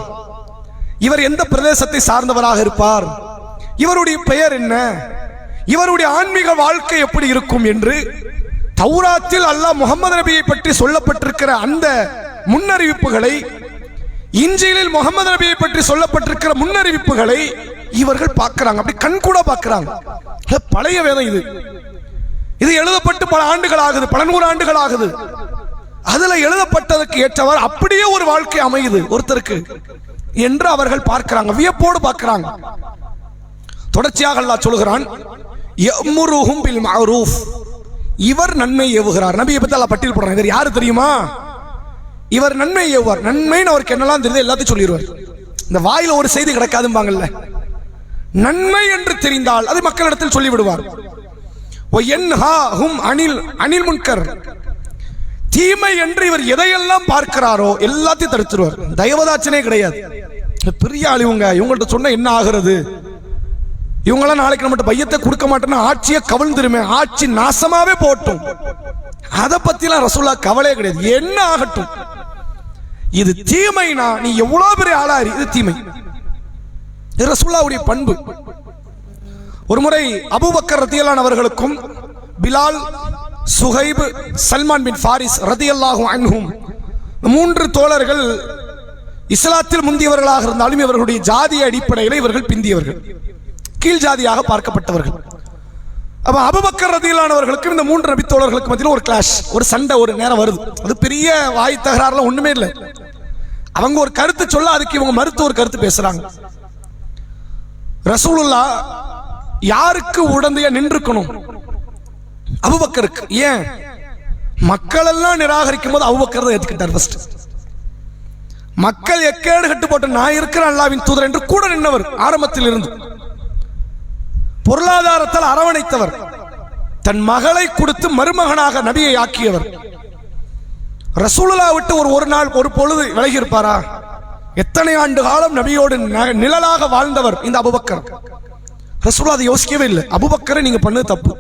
இவர் எந்த பிரதேசத்தை சார்ந்தவராக இருப்பார், இவருடைய பெயர் என்ன, இவருடைய ஆன்மீக வாழ்க்கை எப்படி இருக்கும் என்று தௌராத்தில் அல்லாஹ் முஹம்மது நபியை பற்றி சொல்லப்பட்டிருக்கிற அந்த முன்னறிவிப்புகளை, இன்ஜீலில் முஹம்மது நபியை பற்றி சொல்லப்பட்டிருக்கிற முன்னறிவிப்புகளை இவர்கள் பார்க்கிறாங்க. அப்படி கண்கூட பார்க்கிறாங்க. பழைய வேதம் இது. இது எழுதப்பட்டு பல ஆண்டுகள் ஆகுது, பல நூறு ஆண்டுகள் ஆகுது. அதுல எழுதப்பட்டதற்கு ஏற்றவர் அப்படியே ஒரு வாழ்க்கை அமையுது ஒருத்தருக்கு என்று அவர்கள் பார்க்கிறாங்க, வியப்போடு பார்க்கிறாங்க. தொடர்ச்சியாக அல்லாஹ் சொல்கிறான், யஅமுருஹும் பில் மஅரூஃப். இவர் நன்மை ஏவுகிறார். நபியை பத்தி அல்லாஹ் பட்டியல் போடுறான். இவர் யாரு தெரியுமா? இவர் நன்மை ஏவுவார். நன்மைன்னு அவருக்கு என்னெல்லாம் தெரியுது எல்லாத்தையும் சொல்லிடுவார். இந்த வாயில ஒரு செய்தி கிடக்காதும்பாங்கல்ல, நன்மை என்று தெரிந்தால் அது மக்களிடத்தில் சொல்லிவிடுவார். அனில் முன்கர். தீமை என்று இவர் எதையெல்லாம் பார்க்கிறாரோ எல்லாத்தையும் தடுத்துருவார். தயவதாட்சனே கிடையாது. பெரிய ஆளுவங்க, இவங்கள்ட்ட சொன்ன என்ன ஆகிறது, இவங்களாம் நாளைக்கு நம்மகிட்ட பையத்தை கொடுக்க மாட்டேன்னா ஆட்சியை கவிழ்ந்துருமே, ஆட்சி நாசமாவே போட்டும், அதை பத்திலாம் ரசூலுல்லாஹ் கவலையே கிடையாது. என்ன ஆகட்டும், இது தீமைனா நீ எவ்வளவு பெரிய ஆளாரி, இது தீமை. இது ரசூலுல்லாஹ்வுடைய பண்பு. ஒரு முறை அபூபக்கர் ரலியல்லாஹு அவர்களுக்கும் பிலால், சுஹைப், சல்மான் பின் ஃபாரிஸ் ரலியல்லாஹு அன்ஹும், மூன்று தோழர்கள் இஸ்லாத்தில் முந்தியவர்களாக இருந்தாலும் இவர்களுடைய ஜாதி அடிப்படையில் இவர்கள் பிந்தியவர்கள், கீழ் ஜாதியாக பார்க்கப்பட்டவர்கள். அப்ப அபூபக்கர் ரலியல்லாஹு அவர்களுக்கும் இந்த மூன்று நபி தோழர்களுக்கு மத்தியில் ஒரு கிளாஷ், ஒரு சண்டை ஒரு நேரம் வருது. அது பெரிய வாய் தகராறுலாம் ஒண்ணுமே இல்லை. அவங்க ஒரு கருத்து சொல்ல அதுக்கு இவங்க மறுத்து ஒரு கருத்து பேசுறாங்க. ரசூலுல்லாஹ் யாருக்கு உடந்தையா நின்றுக்கணும்? அபூபக்கருக்கு. ஏன்? மக்கள் எல்லாம் நிராகரிக்கும் போது அபூபக்கர் தான் ஏத்துக்கிட்டார். ஃபர்ஸ்ட் மக்கள் எக்கேடு கட்டு போட்டு நான் இருக்கிற அல்லாஹ்வின் தூதர் என்று கூட நின்றவர். ஆரம்பத்தில் இருந்து பொருளாதாரத்தால் அரவணைத்தவர். தன் மகளை கொடுத்து மருமகனாக நபியை ஆக்கியவர். ரசூலுல்லாஹ் விட்டு ஒரு நாள் ஒரு பொழுது விலகி இருப்பாரா? எத்தனை ஆண்டு காலம் நபியோடு நிழலாக வாழ்ந்தவர் இந்த அபூபக்கர். ரசூலுல்லாஹ் அதை யோசிக்கவே இல்லை. அபூபக்கரை நீங்க பண்ணது தப்பு.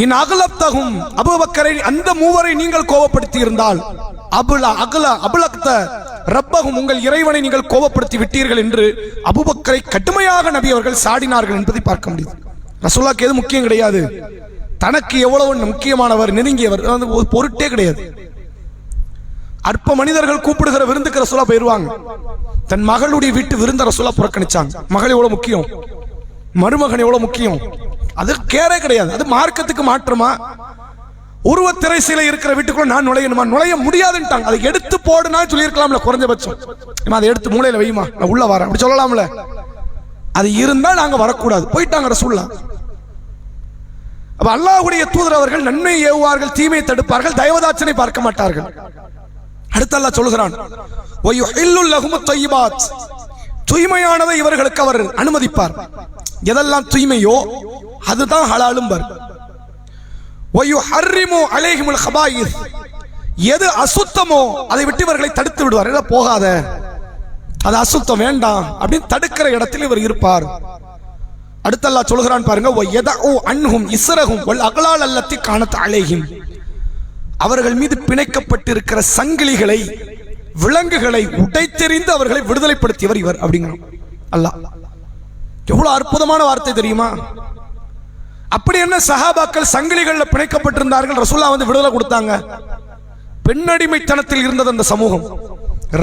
இன் அகலப்தகும், அபூபக்கரை, அந்த மூவரை நீங்கள் கோபப்படுத்தி இருந்தால், அபுலக்த ரப்பகும், உங்கள் இறைவனை நீங்கள் கோபப்படுத்தி விட்டீர்கள் என்று அபூபக்கரை கடுமையாக நபி அவர்கள் சாடினார்கள் என்பதை பார்க்க முடியுது. ரசூலுல்லாஹ்க்கு எது முக்கியம் கிடையாது, தனக்கு எவ்வளவு முக்கியமானவர், நெருங்கியவர், ஒரு பொருட்டே கிடையாது. அற்ப மனிதர்கள் கூப்பிடுகிற விருந்துக்கு ரசூலுல்லாஹ் போயிருவாங்க. தன் மகளுடைய வீட்டு விருந்த ரசூலுல்லாஹ் புறக்கணிச்சாங்க. மகள் எவ்வளவு முக்கியம், மருமகன் எவ்வளவு முக்கியம், அது கேரே கிடையாது. அது மார்க்கத்துக்கு மாற்றமா? உருவத்திரை சிலை இருக்கிற வீட்டுக்குள்ள நான் நுழையணுமா? நுழைய முடியாதுன்ட்டாங்க. அதை எடுத்து போடுனா சொல்லியிருக்கலாம்ல, குறைஞ்சபட்சம் அதை எடுத்து மூலையில வைமா, நான் உள்ள வரேன் அப்படி சொல்லலாம்ல. அது இருந்தா நாங்க வரக்கூடாது, போயிட்டாங்க ரசூலுல்லாஹ். அப்ப அல்லாஹ்வுடைய தூதர் அவர்கள் நன்மை ஏவுவார்கள், தீமையை தடுப்பார்கள், தயவதாட்சனை பார்க்க மாட்டார்கள். அடுத்து அல்லாஹ் சொல்கிறான், வயுஹில்லுல் லஹுமுத் தய்யிபாத், தூய்மையானதை இவர்களுக்கு அவர் அனுமதிப்பார். எதெல்லாம் தூய்மையோ அதுதான் ஹலாலும்பர். வயுஹர்ரிமு அலைஹிமுல் ஹபாயிஸ், எது அசுத்தமோ அதை விட்டு இவர்களை தடுத்து விடுவார். எல்லாம் போகாத, அது அசுத்தம் வேண்டாம் அப்படின்னு தடுக்கிற இடத்தில் இவர் இருப்பார். அடுத்து அல்லாஹ் சொல்கிறான் பாருங்க, வயதஉ அன்ஹும் இஸ்ரஹும் வல் அக்லால் அல்லத்தி கானத் அலைஹிம், அவர்கள் மீது பிணைக்கப்பட்டிருக்கிற சங்கிலிகளை, விலங்குகளை உடைத்தெறிந்து அவர்களை விடுதலைப்படுத்தியவர் இவர் அப்படிங்கிறான் அல்லாஹ். எவ்வளவு அற்புதமான வார்த்தை தெரியுமா? அப்படி என்ன சஹாபாக்கள் சங்கிலிகள்ல பிணைக்கப்பட்டிருந்தார்கள், ரசூலுல்லாஹ் வந்து விடுதலை கொடுத்தாங்க. பெண்ணடிமைத்தனத்தில் இருந்தது அந்த சமூகம்.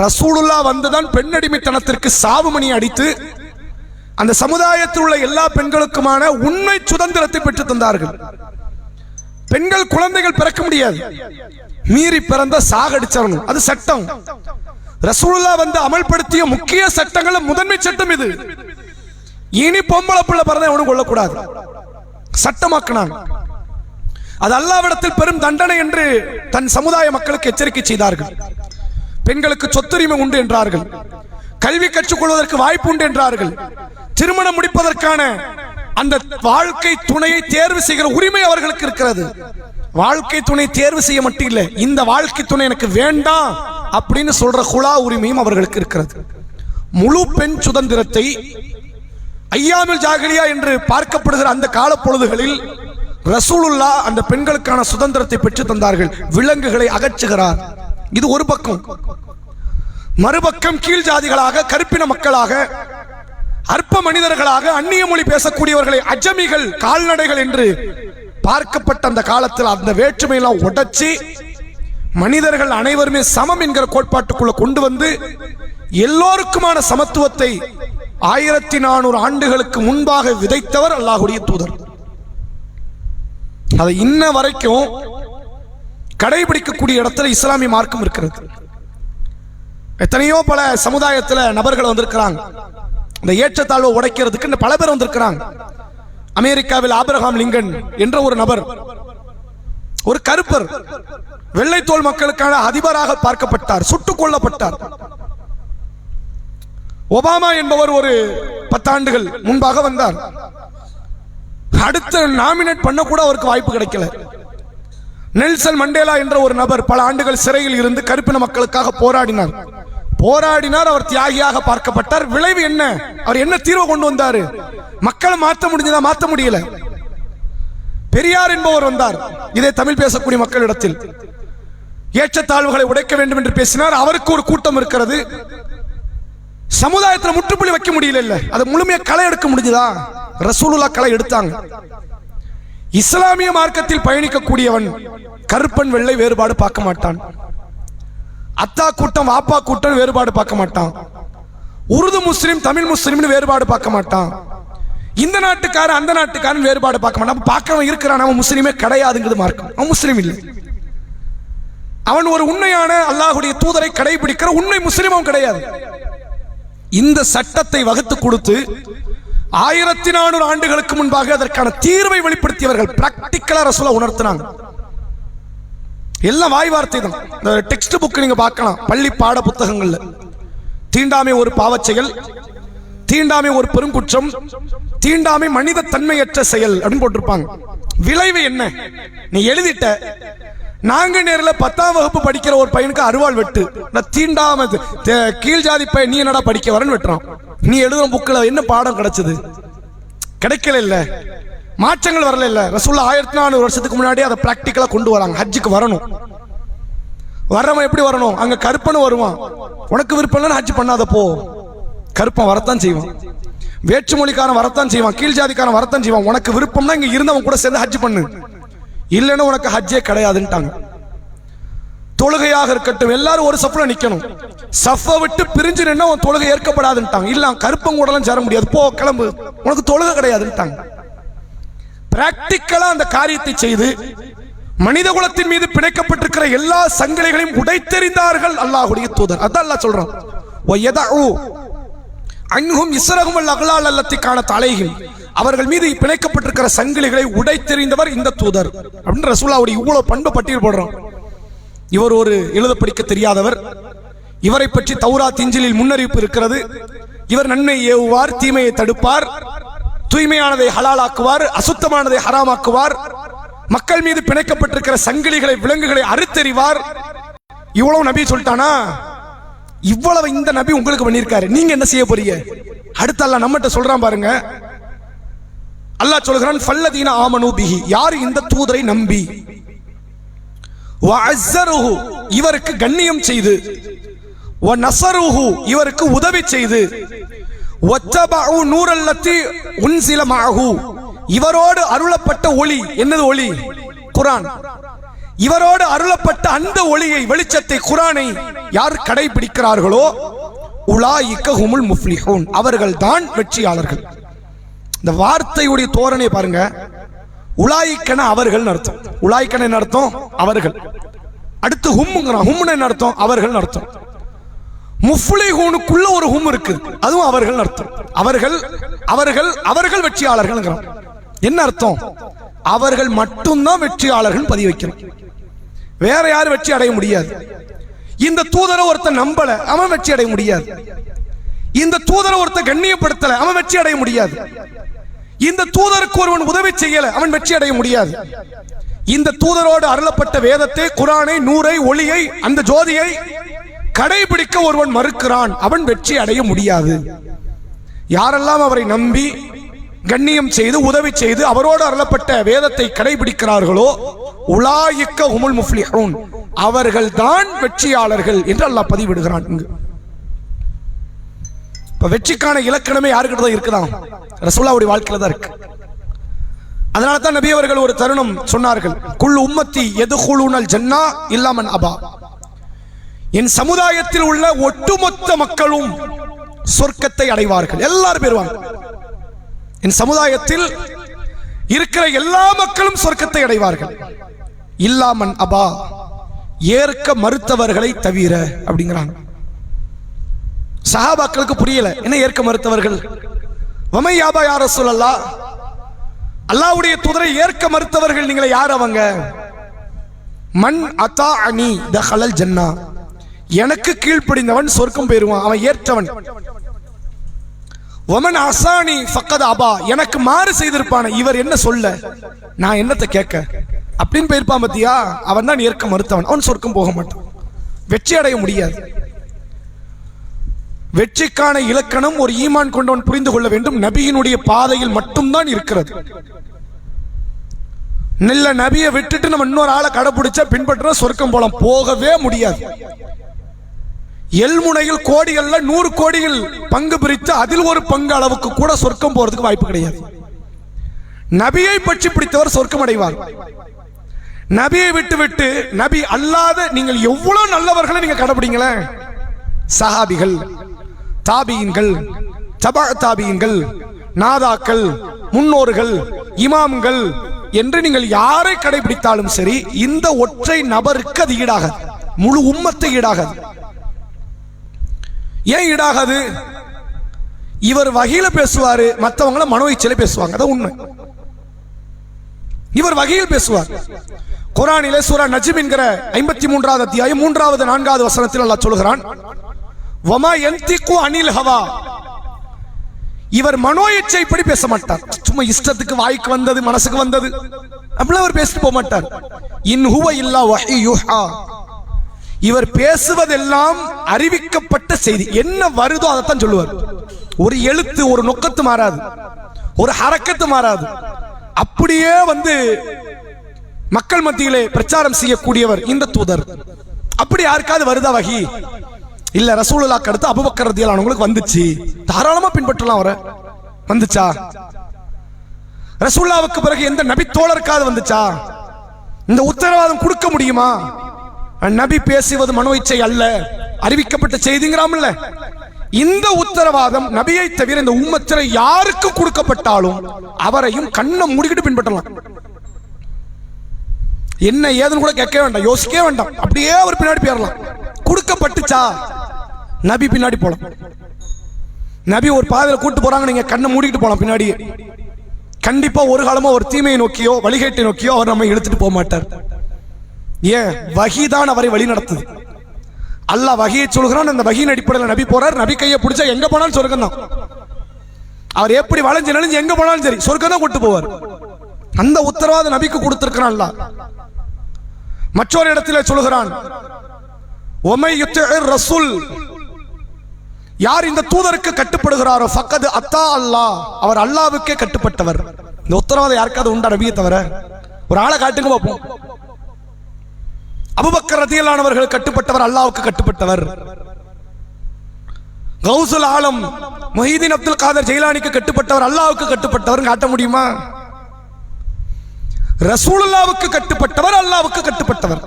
ரசூலுல்லாஹ் வந்துதான் பெண்ணடிமைத்தனத்திற்கு சாவுமணி அடித்து அந்த சமுதாயத்தில் உள்ள எல்லா பெண்களுக்குமான உண்மை சுதந்திரத்தை பெற்று தந்தார்கள். பெண்கள் குழந்தைகள் பிறக்க முடியாது, மீறி பிறந்த சாகடிச்சவனும், அது சட்டம். ரசூலுல்லாஹ் வந்து அமல்படுத்திய முக்கிய சட்டங்கள்ல முதன்மை சட்டம் இது. இனி பொம்பளை பிள்ளை பிறந்த எவனும் கொள்ளக்கூடாது, சட்டமாக்கினாங்க. அது அல்லாஹ்விடத்தில் பெரும் தண்டனை என்று தன் சமுதாய மக்களுக்கு எச்சரிக்கை செய்தார்கள். பெண்களுக்கு சொத்துரிமை உண்டு என்றார்கள், கல்வி கற்றுக்கொள்வதற்கு வாய்ப்பு உண்டு என்றார்கள், திருமணம் முடிப்பதற்கான அந்த வாழ்க்கை துணையை தேர்வு செய்கிற உரிமை அவர்களுக்கு இருக்கிறது. வாழ்க்கை துணை தேர்வு செய்ய மட்டும் இல்லை, இந்த வாழ்க்கை துணை எனக்கு வேண்டாம் அப்படின்னு சொல்ற குலா உரிமையும் அவர்களுக்கு இருக்கிறது. முழு பெண் சுதந்திரத்தை ஐயாமுல் ஜாஹிலியா என்று பார்க்கப்படுகிற அந்த கால பொழுதுகளில் ரசூலுல்லாஹ் அந்த பெண்களுக்கான சுதந்திரத்தை பெற்று தந்தார்கள். விலங்குகளை அகற்றுகிறார். இது ஒரு பக்கம். மறுபக்கம் கீழ் ஜாதிகளாக, கருப்பின மக்களாக, அற்ப மனிதர்களாக, அந்நிய மொழி பேசக்கூடியவர்களை அஜமிகள், கால்நடைகள் என்று பார்க்கப்பட்ட அந்த காலத்தில் அந்த வேற்றுமையெல்லாம் உடைச்சி மனிதர்கள் அனைவருமே சமம் என்கிற கோட்பாட்டுக்குள்ள கொண்டு வந்து எல்லோருக்குமான சமத்துவத்தை 1400 ஆண்டுகளுக்கு முன்பாக விதைத்தவர் அல்லாஹ்வுடைய தூதர். அதை இன்ன வரைக்கும் கடைபிடிக்கக்கூடிய இடத்துல இஸ்லாமிய மார்க்கம் இருக்கிறது. எத்தனையோ பல சமுதாயத்தில் நபர்கள் வந்திருக்கிறாங்க, இந்த ஏற்றத்தாழ்வை உடைக்கிறதுக்கு பல பேர் வந்திருக்கிறாங்க. அமெரிக்காவில் ஆபிரகாம் லிங்கன் என்ற ஒரு நபர், ஒரு கருப்பர், வெள்ளை தோல் மக்களுக்கான அதிபராக பார்க்கப்பட்டார், சுட்டுக் கொல்லப்பட்டார். ஒபாமா என்பவர் ஒரு 10 ஆண்டுகள் முன்பாக வந்தார். அடுத்து நாமினேட் பண்ண கூட அவருக்கு வாய்ப்பு கிடைக்கல. நெல்சன் மண்டேலா என்ற ஒரு நபர் பல ஆண்டுகள் சிறையில் இருந்து கருப்பின மக்களுக்காக போராடினார். அவர் தியாகியாக பார்க்கப்பட்டார். விளைவு என்ன? அவர் என்ன தீர்வு கொண்டு வந்தார்? மக்களை மாற்ற முடிஞ்சதா? மாற்ற முடியல. பெரியார் என்பவர் வந்தார், இதே தமிழ் பேசக்கூடிய மக்களிடத்தில் ஏற்றத்தாழ்வுகளை உடைக்க வேண்டும் என்று பேசினார். அவருக்கு ஒரு கூட்டம் இருக்கிறது. சமுதாயத்தில் முற்றுப்புள்ளி வைக்க முடியல, அது முழுமையா களை எடுக்க முடிஞ்சதா? ரசூலுல்லாஹ் களை எடுத்தாங்க. இஸ்லாமிய மார்க்கத்தில் பயணிக்கக்கூடியவன் கருப்பன் வெள்ளை வேறுபாடு பார்க்க மாட்டான். அத்தா கூட்டம் வாப்பா கூட்டம் வேறுபாடு பார்க்க மாட்டான். உருது முஸ்லிம் தமிழ் முஸ்லிம்னு வேறுபாடு பார்க்க மாட்டான். இந்த நாட்டுக்காரன் அந்த நாட்டுக்காரன் வேறுபாடு பார்க்க மாட்டான். பார்க்கவன் இருக்கிறான், அவன் முஸ்லிமே கிடையாதுங்கிறது மார்க்கம். அவன் முஸ்லிம் இல்லை. அவன் ஒரு உண்மையான அல்லாஹ்வுடைய தூதரை கடைபிடிக்கிற உண்மை முஸ்லிம் அவன் கிடையாது. இந்த சட்டத்தை வகுத்து கொடுத்து 1400 ஆண்டுகளுக்கு முன்பாக அதற்கான தீர்வை வெளிப்படுத்தியவர்கள் பிராக்டிக்கலா ரசூலுல்லாஹ் உணர்த்தினாங்க. எல்லாம் வாய் வார்த்தை தான். இந்த டெக்ஸ்ட் புக் நீங்க பார்க்கலாம், பள்ளி பாட புத்தகங்கள்ல தீண்டாமை ஒரு பாவச் செயல், தீண்டாமை ஒரு பெருங்குற்றம், தீண்டாமை மனித தன்மையற்ற செயல் அப்படின்னு போட்டிருப்பாங்க. விளைவு என்ன? நீ எழுதிட்ட. நாங்க நேரில் 10ஆம் வகுப்பு படிக்கிற ஒரு பையனுக்கு அருவாள் வெட்டு, தீண்டாம கீழ் ஜாதி பையன் நீ என்னடா படிக்க வரன்னு வெட்டுறான். நீ எழுதுற புக்கில் என்ன பாடம் கிடைச்சது? கிடைக்கல. இல்ல மாற்றங்கள் வரல. இல்ல ரசூலுல்லாஹ் 1400 வருஷத்துக்கு முன்னாடி அதை பிராக்டிக்கலா கொண்டு வராங்க. ஹஜ்ஜுக்கு வரணும். வர்றவன் எப்படி வரணும்? அங்க கருப்பன்னு வருவான். உனக்கு விருப்பம் இல்லைன்னு ஹஜ் பண்ணாத போ. கருப்பன் வரத்தான் செய்வான், வேற்றுமொழிக்காரன் வரத்தான் செய்வான், கீழ் ஜாதிக்காரன் வரத்தான் செய்வான். உனக்கு விருப்பம்னா இங்க இருந்தவன் கூட சேர்ந்து ஹஜ் பண்ணு, இல்லைன்னு உனக்கு ஹஜ்ஜே கிடையாதுன்ட்டாங்க. தொழுகையாக இருக்கட்டும், எல்லாரும் ஒரு சஃப்ல நிக்கணும். சஃபை விட்டு பிரிஞ்சு நின்னா உன் தொழுகை ஏற்கப்படாதுன்ட்டாங்க. இல்ல கருப்பங்கூடலாம் சேர முடியாது, போ கிளம்பு, உனக்கு தொழுகை கிடையாதுன்ட்டாங்க. பிராக்டிக்கலா அந்த காரியத்தை செய்து மனித குலத்தின் மீது பிணைக்கப்பட்டிருக்கிற எல்லா சங்கிலிகளையும் உடைத்தெறிந்தார்கள் அல்லாஹ்வுடைய தூதர். அதான் அல்லாஹ் சொல்றான், வயதஉ அன்ஹும் இஸ்ரஹும் அல்-அக்லால் அல்லத்தி கானத் அலைஹிம், அவர்கள் மீது பிணைக்கப்பட்டிருக்கிற சங்கிலிகளை உடைத்தெறிந்தவர் இந்த தூதர் அப்படின்னு ரசூலுல்லாஹ்வுடைய இவ்வளவு பண்பு பட்டியல் போடுறோம். இவர் ஒரு எழுத படிக்க தெரியாதவர், இவரை பற்றி தௌராத் இஞ்சிலில் முன்னறிவிப்பு இருக்கிறது. இவர் நன்மை ஏவுவார், தீமையை தடுப்பார், தூய்மையானதை ஹலாலாக்குவார், அசுத்தமானதை ஹராமாக்குவார், மக்கள் மீது பிணைக்கப்பட்டிருக்கிற சங்கிலிகளை விலங்குகளை அறுத்தெறிவார். இவ்வளவு நபி சொல்லிட்டானா? இவ்வளவு இந்த நபி உங்களுக்கு பண்ணியிருக்காரு, நீங்க என்ன செய்ய போறீங்க? அடுத்து அல்லாஹ் நம்மகிட்ட சொல்றான் பாருங்க. அல்லாஹ் சொல்கிறான், ஃபல்லதீன ஆமனு பிஹி, யார் இந்த தூதரை நம்பி, வஅஸ்ஸருஹு இவருக்கு கண்ணியம் செய்து, வநஸருஹு இவருக்கு உதவி செய்து, வத்தபஉ நூரல்லதி உன்சில மஅஹு இவரோடு அருளப்பட்ட ஒளி, என்னது ஒளி? குர்ஆன். இவரோடு அருளப்பட்ட அந்த ஒளியை, வெளிச்சத்தை, குர்ஆனை யார் கடைபிடிக்கிறார்களோ உலாயிக ஹுமுல் முஃப்லிஹூன், அவர்கள் தான் வெற்றியாளர்கள். இந்த வார்த்தையுடைய தோரணை பாருங்க. உலாயிக்கன அவர்கள் அர்த்தம். உலாயிக்கன என்ன அர்த்தம்? அவர்கள். அடுத்து ஹும்ங்கறான், ஹும்னு என்ன அர்த்தம்? அவர்கள் அர்த்தம். முஃப்லிஹூனுக்குள்ள ஒரு ஹும் இருக்கு, அதுவும் அவர்கள் அர்த்தம். அவர்கள் அவர்கள் அவர்கள் வெற்றியாளர்கள். என்ன அர்த்தம்? அவர்கள் மட்டும்தான் வெற்றியாளர்கள் பதிவு வைக்கணும், வேற யாரும் வெற்றி அடைய முடியாது. இந்த தூதரை ஒருத்தன் நம்பல, அவன் வெற்றி அடைய முடியாது. இந்த தூதரை ஒருத்தன் கண்ணியப்படுத்தல, அவன் வெற்றி அடைய முடியாது. இந்த தூதருக்கு ஒருவன் உதவி செய்யல, அவன் வெற்றி அடைய முடியாது. இந்த தூதரோடு அருளப்பட்ட வேதத்தை, குர்ஆனை, நூரை, ஒளியை, அந்த ஜோதியை கடைபிடிக்க ஒருவன் மறுக்கிறான், அவன் வெற்றி அடைய முடியாது. யாரெல்லாம் அவரை நம்பி கண்ணியம் செய்து உதவி செய்து அவரோடு அருளப்பட்ட வேதத்தை கடைபிடிக்கிறார்களோ உலாயிக்க ஹுமுல் முஃப்லிஹூன், அவர்கள் தான் வெற்றியாளர்கள் என்று அல்லாஹ் பதிவிடுகிறான். இப்ப வெற்றிக்கான இலக்கணமே யாருக்கிட்ட தான் இருக்குதான்? ரசூலுல்லாஹ்வுடைய வாழ்க்கையில தான் இருக்கு. அதனால தான் நபி அவர்கள் ஒரு தருணம் சொன்னார்கள், குல் உம்மத்தி யதுகுலூனல் ஜன்னா இல்லா மன் அபா, என் சமுதாயத்தில் உள்ள ஒட்டுமொத்த மக்களும் சொர்க்கத்தை அடைவார்கள், எல்லாரும் பெறுவாங்க. என் சமுதாயத்தில் இருக்கிற எல்லா மக்களும் சொர்க்கத்தை அடைவார்கள், இல்லாமன் அபா, ஏற்க மறுத்தவர்களை தவிர அப்படிங்கிறாங்க. சஹாபாக்களுக்கு புரியல, என்ன ஏற்க மறுத்தவர்கள்? வமை யாபா யா ரசூலல்லாஹ், அல்லாஹ்வுடைய தூதரை ஏற்க மறுத்தவர்கள் நீங்களே யார் அவங்க? மன் அதாஅனி தஹலல் ஜன்னா, எனக்கு கீழ்ப்படிந்தவன் சொர்க்கம் பெறுவான், அவன் ஏற்றவன். வமன் அசானி ஃபக்கத் அபா, எனக்கு மாறு செய்திருப்பான, இவர் என்ன சொல்ல நான் என்னத்தை கேட்க அப்படின்னு போயிருப்பான் பத்தியா, அவன் தான் ஏற்க மறுத்தவன், அவன் சொர்க்கம் போக மாட்டான், வெற்றி அடைய முடியாது. வெற்றிக்கான இலக்கணம் ஒரு ஈமான் கொண்டவன் புரிந்து கொள்ள வேண்டும், நபியினுடைய பாதையில் மட்டும்தான் இருக்கிறது. நல்ல நபியை விட்டுட்டு நம்ம இன்னொரு ஆளை கடைபிடிச்சா பின்பற்ற சொர்க்கம் போலாம், போகவே முடியாது. எல்முனையில் கோடிகள்ல 100 கோடிகள் பங்கு பிரித்து அதில் ஒரு பங்கு அளவுக்கு கூட சொர்க்கம் போறதுக்கு வாய்ப்பு கிடையாது. நபியை பற்றி பிடித்தவர் சொர்க்கம் அடைவார். நபியை விட்டு விட்டு நபி அல்லாத நீங்கள் எவ்வளவு நல்லவர்களை நீங்க கடைபிடிங்களேன், சஹாபிகள், தாபியின்கள், தபா தாபியின்கள், நாதாக்கள், முன்னோர்கள், இமாம்கள் என்று நீங்கள் யாரை கடைபிடித்தாலும் சரி, இந்த ஒற்றை நபருக்கு அது ஈடாகாது, முழு உம்மத்தை ஈடாகாது. ஏன் ஈடாகாது? இவர் வகையில பேசுவாரு, மற்றவங்கள மனோ இச்சையில பேசுவாங்க, அதான் உண்மை. இவர் வகையில் பேசுவார். குர்ஆனிலே சூரா நஜ்ம் என்கிற 53வது அத்தியாயம் 3வது 4வது வசனத்தில் அல்லாஹ் சொல்கிறான், வமா யன்திகு அனில் ஹவா, இவர் மனோ இச்சைப்படி பேச மாட்டார், சும்மா இஷ்டத்துக்கு வாய்க்கு வந்தது மனசுக்கு வந்தது அப்படிலாம் அவர் பேசிட்டு போக மாட்டார். இன் ஹுவ இல்லா வஹீ யுஹா, இவர் பேசுவதெல்லாம் அறிவிக்கப்பட்ட செய்தி, என்ன வருதோ அதைத்தான் சொல்லுவார். ஒரு எழுத்து, ஒரு நொக்கத்து மாறாது, ஒரு ஹரக்கத்து மாறாது. அப்படியே மக்கள் மத்தியிலே பிரச்சாரம் செய்யக்கூடியவர் இந்த தூதர். அப்படி யாருக்காவது வருதா வகி? இல்ல, ரசூலுல்லாஹ்க்கு அடுத்து அபூபக்கர் ரலியல்லாஹு அன்ஹு வந்துச்சு, தாராளமா பின்பற்றலாம். அவரை வந்துச்சா? ரசூலுல்லாஹ்வுக்கு பிறகு எந்த நபி தோழருக்காவது வந்துச்சா? இந்த உத்தரவாதம் கொடுக்க முடியுமா? நபி பேசுவது மனோ இச்சை அல்ல, அறிவிக்கப்பட்ட செய்திங்கிறாமல்ல. இந்த உத்தரவாதம் நபியை தவிர இந்த உம்மத்தில யாருக்கு கொடுக்கப்பட்டாலும் அவரையும் கண்ணை மூடிக்கிட்டு பின்பற்றலாம். என்ன ஏதுன்னு கூட கேட்க வேண்டாம், யோசிக்க வேண்டாம், அப்படியே அவர் பின்னாடி போயிடலாம். கொடுக்கப்பட்டுச்சா நபி பின்னாடி போலாம். நபி ஒரு பாதையில கூட்டு போறாங்க, நீங்க கண்ணை மூடிக்கிட்டு போலாம் பின்னாடியே. கண்டிப்பா ஒரு காலமா ஒரு தீமையை நோக்கியோ வழிகேட்டை நோக்கியோ அவர் நம்ம இழுத்துட்டு போக மாட்டார். ஏன்? வஹீதான் அவரை வழி நடத்துது. அல்லாஹ் வஹியை சொல்கிறான், அந்த வஹியின் அடிப்படையில் நபி போறார். நபி கையை பிடிச்சா எங்க போனாலும் சொர்க்கம் தான். அவர் எப்படி வளைஞ்சு நெளிஞ்சு எங்க போனாலும் சரி சொர்க்கம் தான் கூட்டு போவார். அந்த உத்தரவாதம் நபிக்கு கொடுத்திருக்கிறான் அல்லாஹ். மற்றொரு இடத்துல சொல்கிறான், ஒமை யுத்திஇர் ரசூல், யார் இந்த தூதருக்கு கட்டுப்படுகிறாரோ ஃபக்கத் அத்தா அல்லாஹ், அவர் அல்லாஹ்வுக்கே கட்டுப்பட்டவர். இந்த உத்தரவாதம் யாருக்காவது உண்டா நபியை தவிர? ஒரு ஆளை காட்டுங்க பார்ப்போம். அபூபக்கர் ரலியல்லாஹு அவர்கள் கட்டுப்பட்டவர், அல்லாஹ்வுக்கு கட்டுப்பட்டவர். கௌசுல் ஆலம் முஹிதீன் அப்துல் காதர் ஜெயிலானிக்கு கட்டுப்பட்டவர், அல்லாஹ்வுக்கு கட்டுப்பட்டவர் காட்ட முடியுமா? ரசூலுல்லாஹ்வுக்கு கட்டுப்பட்டவர், அல்லாஹ்வுக்கு கட்டுப்பட்டவர்.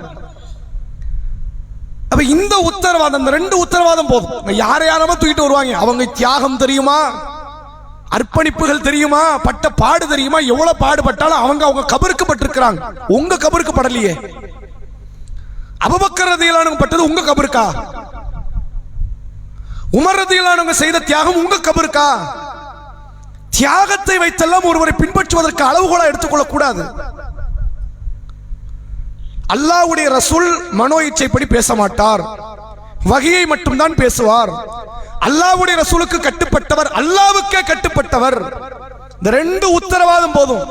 அப்ப இந்த உத்தரவாதம், இந்த ரெண்டு உத்தரவாதம் போதும். யாரை யாரமா தூக்கிட்டு வருவாங்க, அவங்க தியாகம் தெரியுமா, அர்ப்பணிப்புகள் தெரியுமா, பட்ட பாடு தெரியுமா? எவ்வளவு பாடுபட்டாலும் அவங்க கபருக்கு பட்டிருக்கிறாங்க, உங்க கபருக்கு படலையே. அபூபக்கர் ரலியல்லாஹு அன்ஹு பட்டது உங்க கபருக்கா? உமர் ரலியல்லாஹு அன்ஹு செய்த தியாகம் உங்க கபருக்கா? தியாகத்தை வைத்தெல்லாம் ஒருவரை பின்பற்றுவதற்கு அளவுகோலா எடுத்துக்கொள்ள கூடாது. அல்லாஹ்வுடைய ரசூல் மனோ இச்சைப்படி பேச மாட்டார், வஹியை மட்டும்தான் பேசுவார். அல்லாஹ்வுடைய ரசூலுக்கு கட்டுப்பட்டவர், அல்லாஹ்வுக்கே கட்டுப்பட்டவர். இந்த ரெண்டு உத்தரவாதம் போதும்.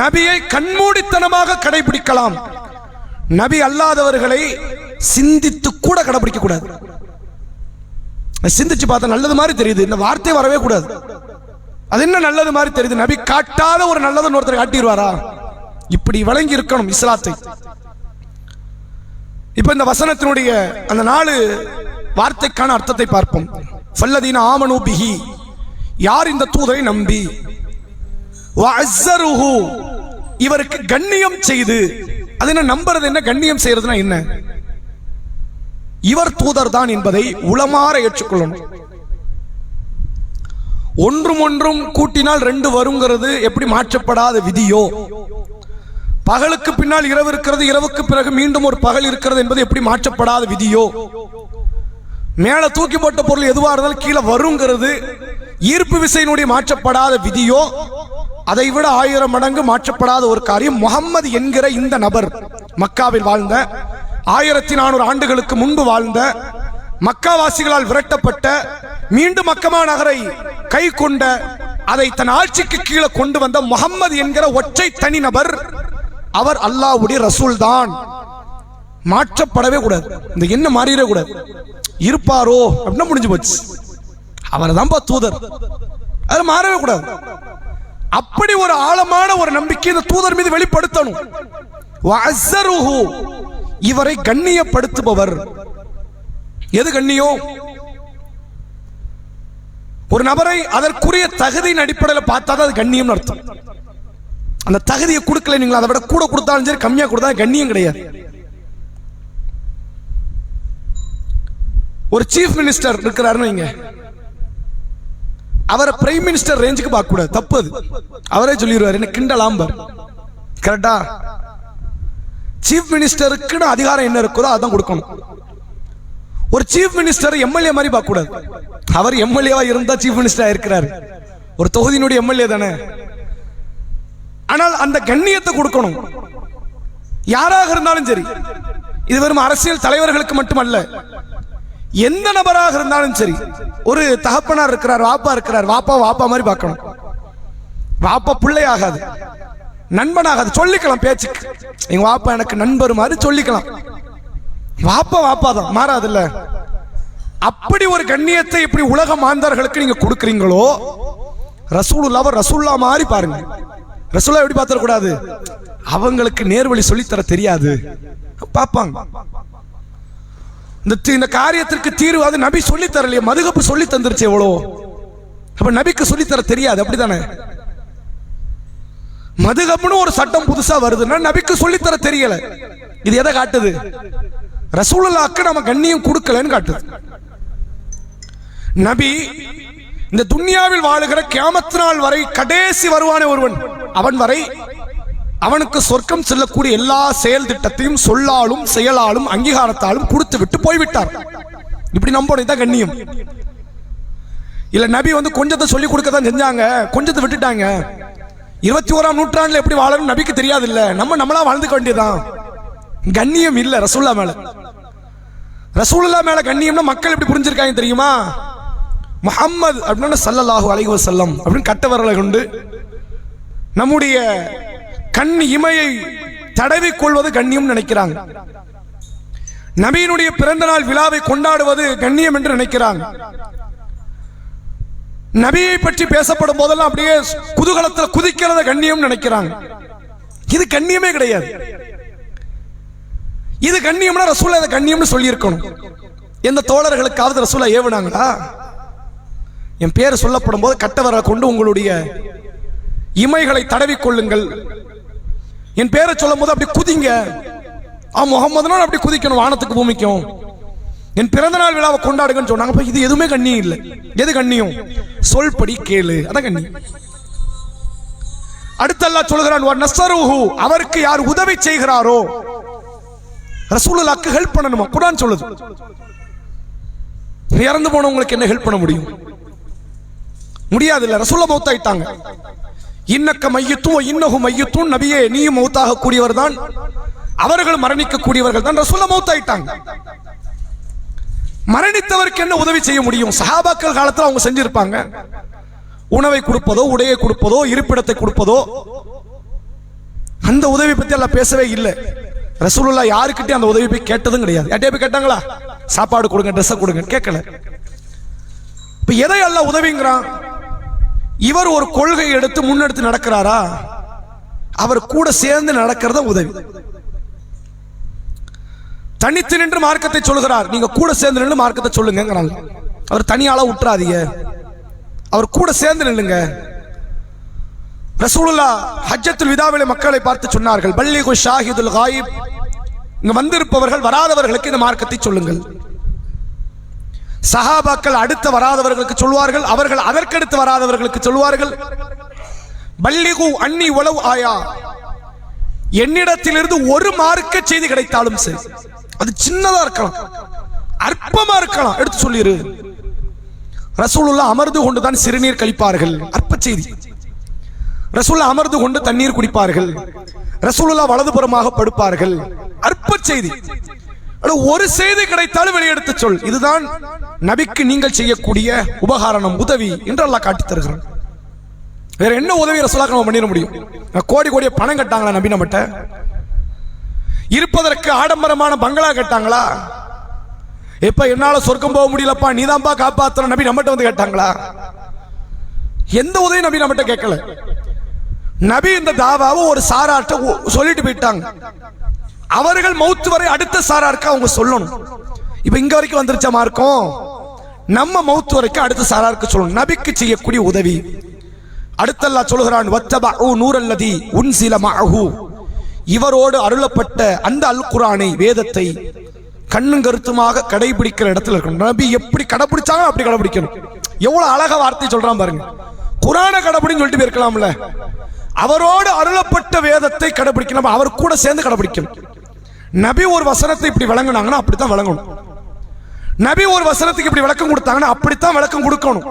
நபியை கண்மூடித்தனமாக கடைபிடிக்கலாம், நபி அல்லாதவர்களை சிந்தித்து கூட கடைபிடிக்க கூடாது. சிந்திச்சு பார்த்தா நல்லது மாதிரி தெரியுது, இந்த வார்த்தை வரவே கூடாது. அது என்ன நல்லது மாதிரி தெரியுது? நபி காட்டாத ஒரு நல்லது ஒருத்தர் காட்டிடுவாரா? இப்படி வழங்கி இருக்கணும் இஸ்லாத்தை. இப்ப இந்த வசனத்தினுடைய அந்த 4 வார்த்தைக்கான அர்த்தத்தை பார்ப்போம். ஃபல்லதீன ஆமனூ பிஹி, யார் இந்த தூதரை நம்பி, வஅஸ்ஸருஹு, இவருக்கு கண்ணியம் செய்து. அது என்ன நம்புறது, என்ன கண்ணியம் செய்யறதுனா என்ன? இவர் தூதர் தான் என்பதை உளமாற ஏற்றுக்கொள்ளணும். ஒன்றும் கூட்டினால் 2 வருங்கிறது எப்படி மாற்றப்படாத விதியோ, பகலுக்கு பின்னால் இரவு இருக்கிறது, இரவுக்கு பிறகு மீண்டும் ஒரு பகல் இருக்கிறது என்பது எப்படி மாற்றப்படாத விதியோ, மேல தூக்கி போட்ட பொருள் எதுவா இருந்தாலும் கீழே வருங்கிறது ஈர்ப்பு விசையினுடைய மாற்றப்படாத விதியோ, அதை விட 1000 மடங்கு மாற்றப்படாத ஒரு காரியம் முஹம்மது என்கிற இந்த நபர், மக்காவில் வாழ்ந்த 1400 ஆண்டுகளுக்கு முன்பு வாழ்ந்த, மக்காவாசிகளால் விரட்டப்பட்ட, மீண்டும் மக்கமா நகரை கை கொண்ட, அதை தன் ஆட்சிக்கு கீழே கொண்டு வந்த முஹம்மது என்கிற ஒற்றை தனி நபர், அவர் அல்லாஹ்வுடைய ரசூல் தான். மாற்றப்படவே கூடாது. இந்த என்ன மாறிடவே கூடாது. இருப்பாரோ அப்படின்னா முடிஞ்சு போச்சு, அவர் தான் தூதர், அது மாறவே கூடாது. அப்படி ஒரு ஆழமான ஒரு நம்பிக்கை இந்த தூதர் மீது வெளிப்படுத்தணும். வஅஸ்ஸருஹு, இவரை கண்ணியப்படுத்துபவர். எது கண்ணியம்? ஒரு நபரை அதற்குரிய தகுதியின் அடிப்படையில் பார்த்தாதான் அது கண்ணியம் அர்த்தம். அந்த தகுதியை கொடுக்கல, நீங்க அதை விட கூட கொடுத்தாலும் சரி, கம்மியா கொடுத்தாலும் கண்ணியம் கிடையாது. ஒரு சீஃப் மினிஸ்டர் இருக்கிறாருன்னு வைங்க, அவரை பிரைம் மினிஸ்டர் ரேஞ்சுக்கு பார்க்க கூடாது, தப்பு அது. அவரே சொல்லிடுவார், என்ன கிண்டலாம்பர். கரெக்டா? சீஃப் மினிஸ்டருக்குன்னு அதிகாரம் என்ன இருக்குதோ அதான் கொடுக்கணும். ஒரு சீஃப் மினிஸ்டர் எம்எல்ஏ மாதிரி பார்க்க கூடாது. அவர் எம்எல்ஏவா இருந்தா சீஃப் மினிஸ்டரா இருக்கிறார், ஒரு தொகுதியினுடைய எம்எல்ஏ தானே. ஆனால் அந்த கண்ணியத்தை கொடுக்கணும், யாராக இருந்தாலும் சரி. இது வெறும் அரசியல் தலைவர்களுக்கு மட்டுமல்ல, எந்த நபராக இருந்தாலும் சரி. ஒரு தகப்பனார் இருக்கிறார், வாப்பா இருக்கிறார், வாப்பா மாதிரி பார்க்கணும். வாப்பா பிள்ளை ஆகாது, நண்பனாகாது. சொல்லிக்கலாம் பேச்சுக்கு, எங்க வாப்பா எனக்கு நண்பர் மாதிரி சொல்லிக்கலாம். வாப்பா தான், மாறாது இல்ல. அப்படி ஒரு கண்ணியத்தை எப்படி உலக மாந்தர்களுக்கு நீங்க கொடுக்குறீங்களோ, ரசூலுல்லாஹ் ரசூலுல்லாஹ் மாதிரி பாருங்க. ரசூலுல்லாஹ் எப்படி பார்த்துட கூடாது, அவங்களுக்கு நேர்வழி சொல்லித்தர தெரியாது, பார்ப்பாங்க. இந்த காரியத்திற்கு தீர்வு அது நபி சொல்லி தரலையே, மதுகப்பு சொல்லி தந்துருச்சு எவ்வளோ. அப்ப நபிக்கு சொல்லித்தர தெரியாது, அப்படித்தானே? மதுகப்புன்னு ஒரு சட்டம் புதுசா வருதுன்னா நபிக்கு சொல்லித்தர தெரியல. இது எதை காட்டுது? ரசூலுல்லாஹ்க்கு நம்ம கண்ணியம் கொடுக்கலன்னு காட்டுது. நபி இந்த துன்யாவில் வாழுகிற கியாமத் நாள் வரை கடைசி வருவானே ஒருவன், அவன் வரை அவனுக்கு சொர்க்கம் செல்லக்கூடிய எல்லா செயல் திட்டத்தையும் சொல்லாலும் செயலாலும் அங்கீகாரத்தாலும் கொடுத்து விட்டு போய்விட்டார். இப்படி நம்பணும், இதான் கண்ணியம். இல்ல நபி கொஞ்சத்தை சொல்லி கொடுக்கத்தான் செஞ்சாங்க, கொஞ்சத்தை விட்டுட்டாங்க. 21ஆம் நூற்றாண்டுல எப்படி வாழணும் நபிக்கு தெரியாது இல்ல, நம்மளா வாழ்ந்துக்க வேண்டியதான். கண்ணியம் இல்ல ரசூலுல்லாஹ் மேல. ரசூலுல்லாஹ் மேல கண்ணியம்னா மக்கள் எப்படி புரிஞ்சிருக்காங்க தெரியுமா? முஹம்மது அப்படின்னா ஸல்லல்லாஹு அலைஹி வஸல்லம் அப்படின்னு கட்ட வரலை கொண்டு நம்முடைய கண் இமையை தடவி கொள்வது கண்ணியம் நினைக்கிறாங்க. நபியினுடைய பிறந்த நாள் விழாவை கொண்டாடுவது கண்ணியம் என்று நினைக்கிறாங்க. நபியை பற்றி பேசப்படும் போதெல்லாம் அப்படியே குதூகலத்தில் குதிக்கிறத கண்ணியம் நினைக்கிறாங்க. இது கண்ணியமே கிடையாது. இது கண்ணியம்னா ரசூலுல்லாஹ் இதை கண்ணியம்னு சொல்லி இருக்கணும். எந்த தோழர்களுக்காவது ரசூலுல்லாஹ் ஏவுனாங்களா? என் பேர் சொல்லப்படும் போது கட்டவரை கொண்டு உங்களுடைய இமைகளை தடவி கொள்ளுங்கள், என் பேரை சொல்லும் போது அப்படி குதிங்க, முகமதுனா அப்படி குதிக்கணும் வானத்துக்கு பூமிக்கும், என் பிறந்த நாள் விழாவை கொண்டாடுங்கன்னு சொன்னாங்க. இது எதுவுமே கண்ணியம் இல்லை. எது கண்ணியம்? சொல்படி கேளு, அதான் கண்ணியம். அடுத்து அல்லாஹ் சொல்கிறான், நஸ்ஸருஹு, அவருக்கு யார் உதவி செய்கிறாரோ, ரசூலுல்லாஹ்க்கு ஹெல்ப் பண்ணணுமா? குர்ஆன் சொல்லுது. இறந்து போனவங்களுக்கு என்ன ஹெல்ப் பண்ண முடியும்? முடியாது இல்ல. ரசூலுல்லாஹ் மௌத்தாயிட்டாங்க. இன்னக்க மையத்தும் இன்னஹு மையத்தும், நபியே நீயும் மௌத்தாக கூடியவர் தான், அவர்கள் மரணிக்க கூடியவர்கள் தான். ரசூலுல்லாஹ் மௌத்தாயிட்டாங்க. மரணித்தவருக்கு என்ன உதவி செய்ய முடியும்? சஹாபாக்கள் காலத்தில் அவங்க செஞ்சிருப்பாங்க. உணவை கொடுப்பதோ, உடையை கொடுப்பதோ, இருப்பிடத்தை கொடுப்பதோ, அந்த உதவி பத்தி எல்லாம் பேசவே இல்லை. ரசூலுல்லாஹ் யாருக்கிட்டே அந்த உதவி போய் கேட்டதும் கிடையாது. யார்ட்டே போய் கேட்டாங்களா? சாப்பாடு கொடுங்க, ட்ரெஸ் கொடுங்க, கேட்கல. இப்ப எதை அல்லாஹ் உதவிங்கிறான்? இவர் ஒரு கொள்கை எடுத்து முன்னெடுத்து நடக்கிறாரா, அவர் கூட சேர்ந்து நடக்கிறத உதவி. தனித்து நின்று மார்க்கத்தை சொல்கிறார், நீங்க கூட சேர்ந்து நின்று மார்க்கத்தை சொல்லுங்க. அவர் தனியால விட்டுறாதீங்க, அவர் கூட சேர்ந்து நில்லுங்க. ரசூலுல்லாஹ் ஹஜ்ஜத்துல் விதாவிலே மக்களை பார்த்து சொன்னார்கள், பல்லிகு ஷாஹிதுல் காயிப், இங்க வந்திருப்பவர்கள் வராதவர்களுக்கு இந்த மார்க்கத்தை சொல்லுங்கள். சஹாபாக்கள் அடுத்த வராதவர்களுக்கு சொல்வார்கள், அவர்கள் அதற்கடுத்து வராதவர்களுக்கு சொல்வார்கள். பல்லிகு அன்னி உலவ் ஆயா, என்னிடத்திலிருந்து ஒரு மார்க்க செய்தி கிடைத்தாலும் சரி, அது சின்னதா இருக்கலாம், அற்பமா இருக்கலாம், எடுத்து சொல்லிரு. ரசூலுல்லாஹ் அமர்ந்து கொண்டுதான் சிறுநீர் கழிப்பார்கள், அற்ப செய்தி. ரசூலுல்லாஹ் அமர்ந்து கொண்டு தண்ணீர் குடிப்பார்கள். ரசூலுல்லாஹ் வலதுபுறமாக படுப்பார்கள், அற்ப செய்தி. ஒரு செய்தி கிடைத்தாலும் வெளியெடுத்து சொல், இதுதான் நபிக்கு நீங்கள் செய்யக்கூடிய உபகாரணம், உதவி என்று அல்லாஹ் காட்டி தருகிறான். வேற என்ன உதவி ரசூலுல்லாஹ் நம்ம பண்ணிட முடியும்? கோடி கோடிய பணம் கட்டாங்களா நபி நம்மட்ட? இருப்பதற்கு ஆடம்பரமான பங்களா கட்டாங்களா? எப்ப என்னால சொர்க்கம் போக முடியலப்பா நீதான்பா காப்பாத்தணும் நபி நம்மகிட்ட வந்து கேட்டாங்களா? எந்த உதவி நபி நம்மகிட்ட கேட்கல. நபி இந்த தாவாவை ஒரு சாராட்ட சொல்லிட்டு போயிட்டாங்க. அவர்கள் மௌத் வரை அடுத்த சாராருக்கு அவங்க சொல்லணும். இப்ப இங்க வரைக்கும் வந்துருச்ச மார்க்கம், நம்ம மௌத் வரைக்கும் அடுத்த சாராருக்கு சொல்லணும். நபிக்கு செய்யக்கூடிய உதவி. அடுத்து அல்லாஹ் சொல்கிறான், வத்தபஉ நூரல்லதி உன்சில மஅஹு, இவரோடு அருளப்பட்ட அந்த அல் குர்ஆனை, வேதத்தை கண்ணும் கருத்துமாக கடைபிடிக்கிற இடத்துல இருக்கணும். நபி எப்படி கடைபிடிச்சாங்க அப்படி கடைபிடிக்கணும். எவ்வளவு அழகா வார்த்தை சொல்றான் பாருங்க. குர்ஆனை கடைபிடின்னு சொல்லிட்டு போயிருக்கலாம்ல. அவரோடு அருளப்பட்ட வேதத்தை கடைபிடிக்கணும், அவர் கூட சேர்ந்து கடைபிடிக்கணும். நபி ஒரு வசனத்தை இப்படி விளங்குனாங்கன்னா அப்படித்தான் விளங்கணும். நபி ஒரு வசனத்துக்கு இப்படி விளக்கம் கொடுத்தாங்கன்னா அப்படித்தான் விளக்கம் கொடுக்கணும்.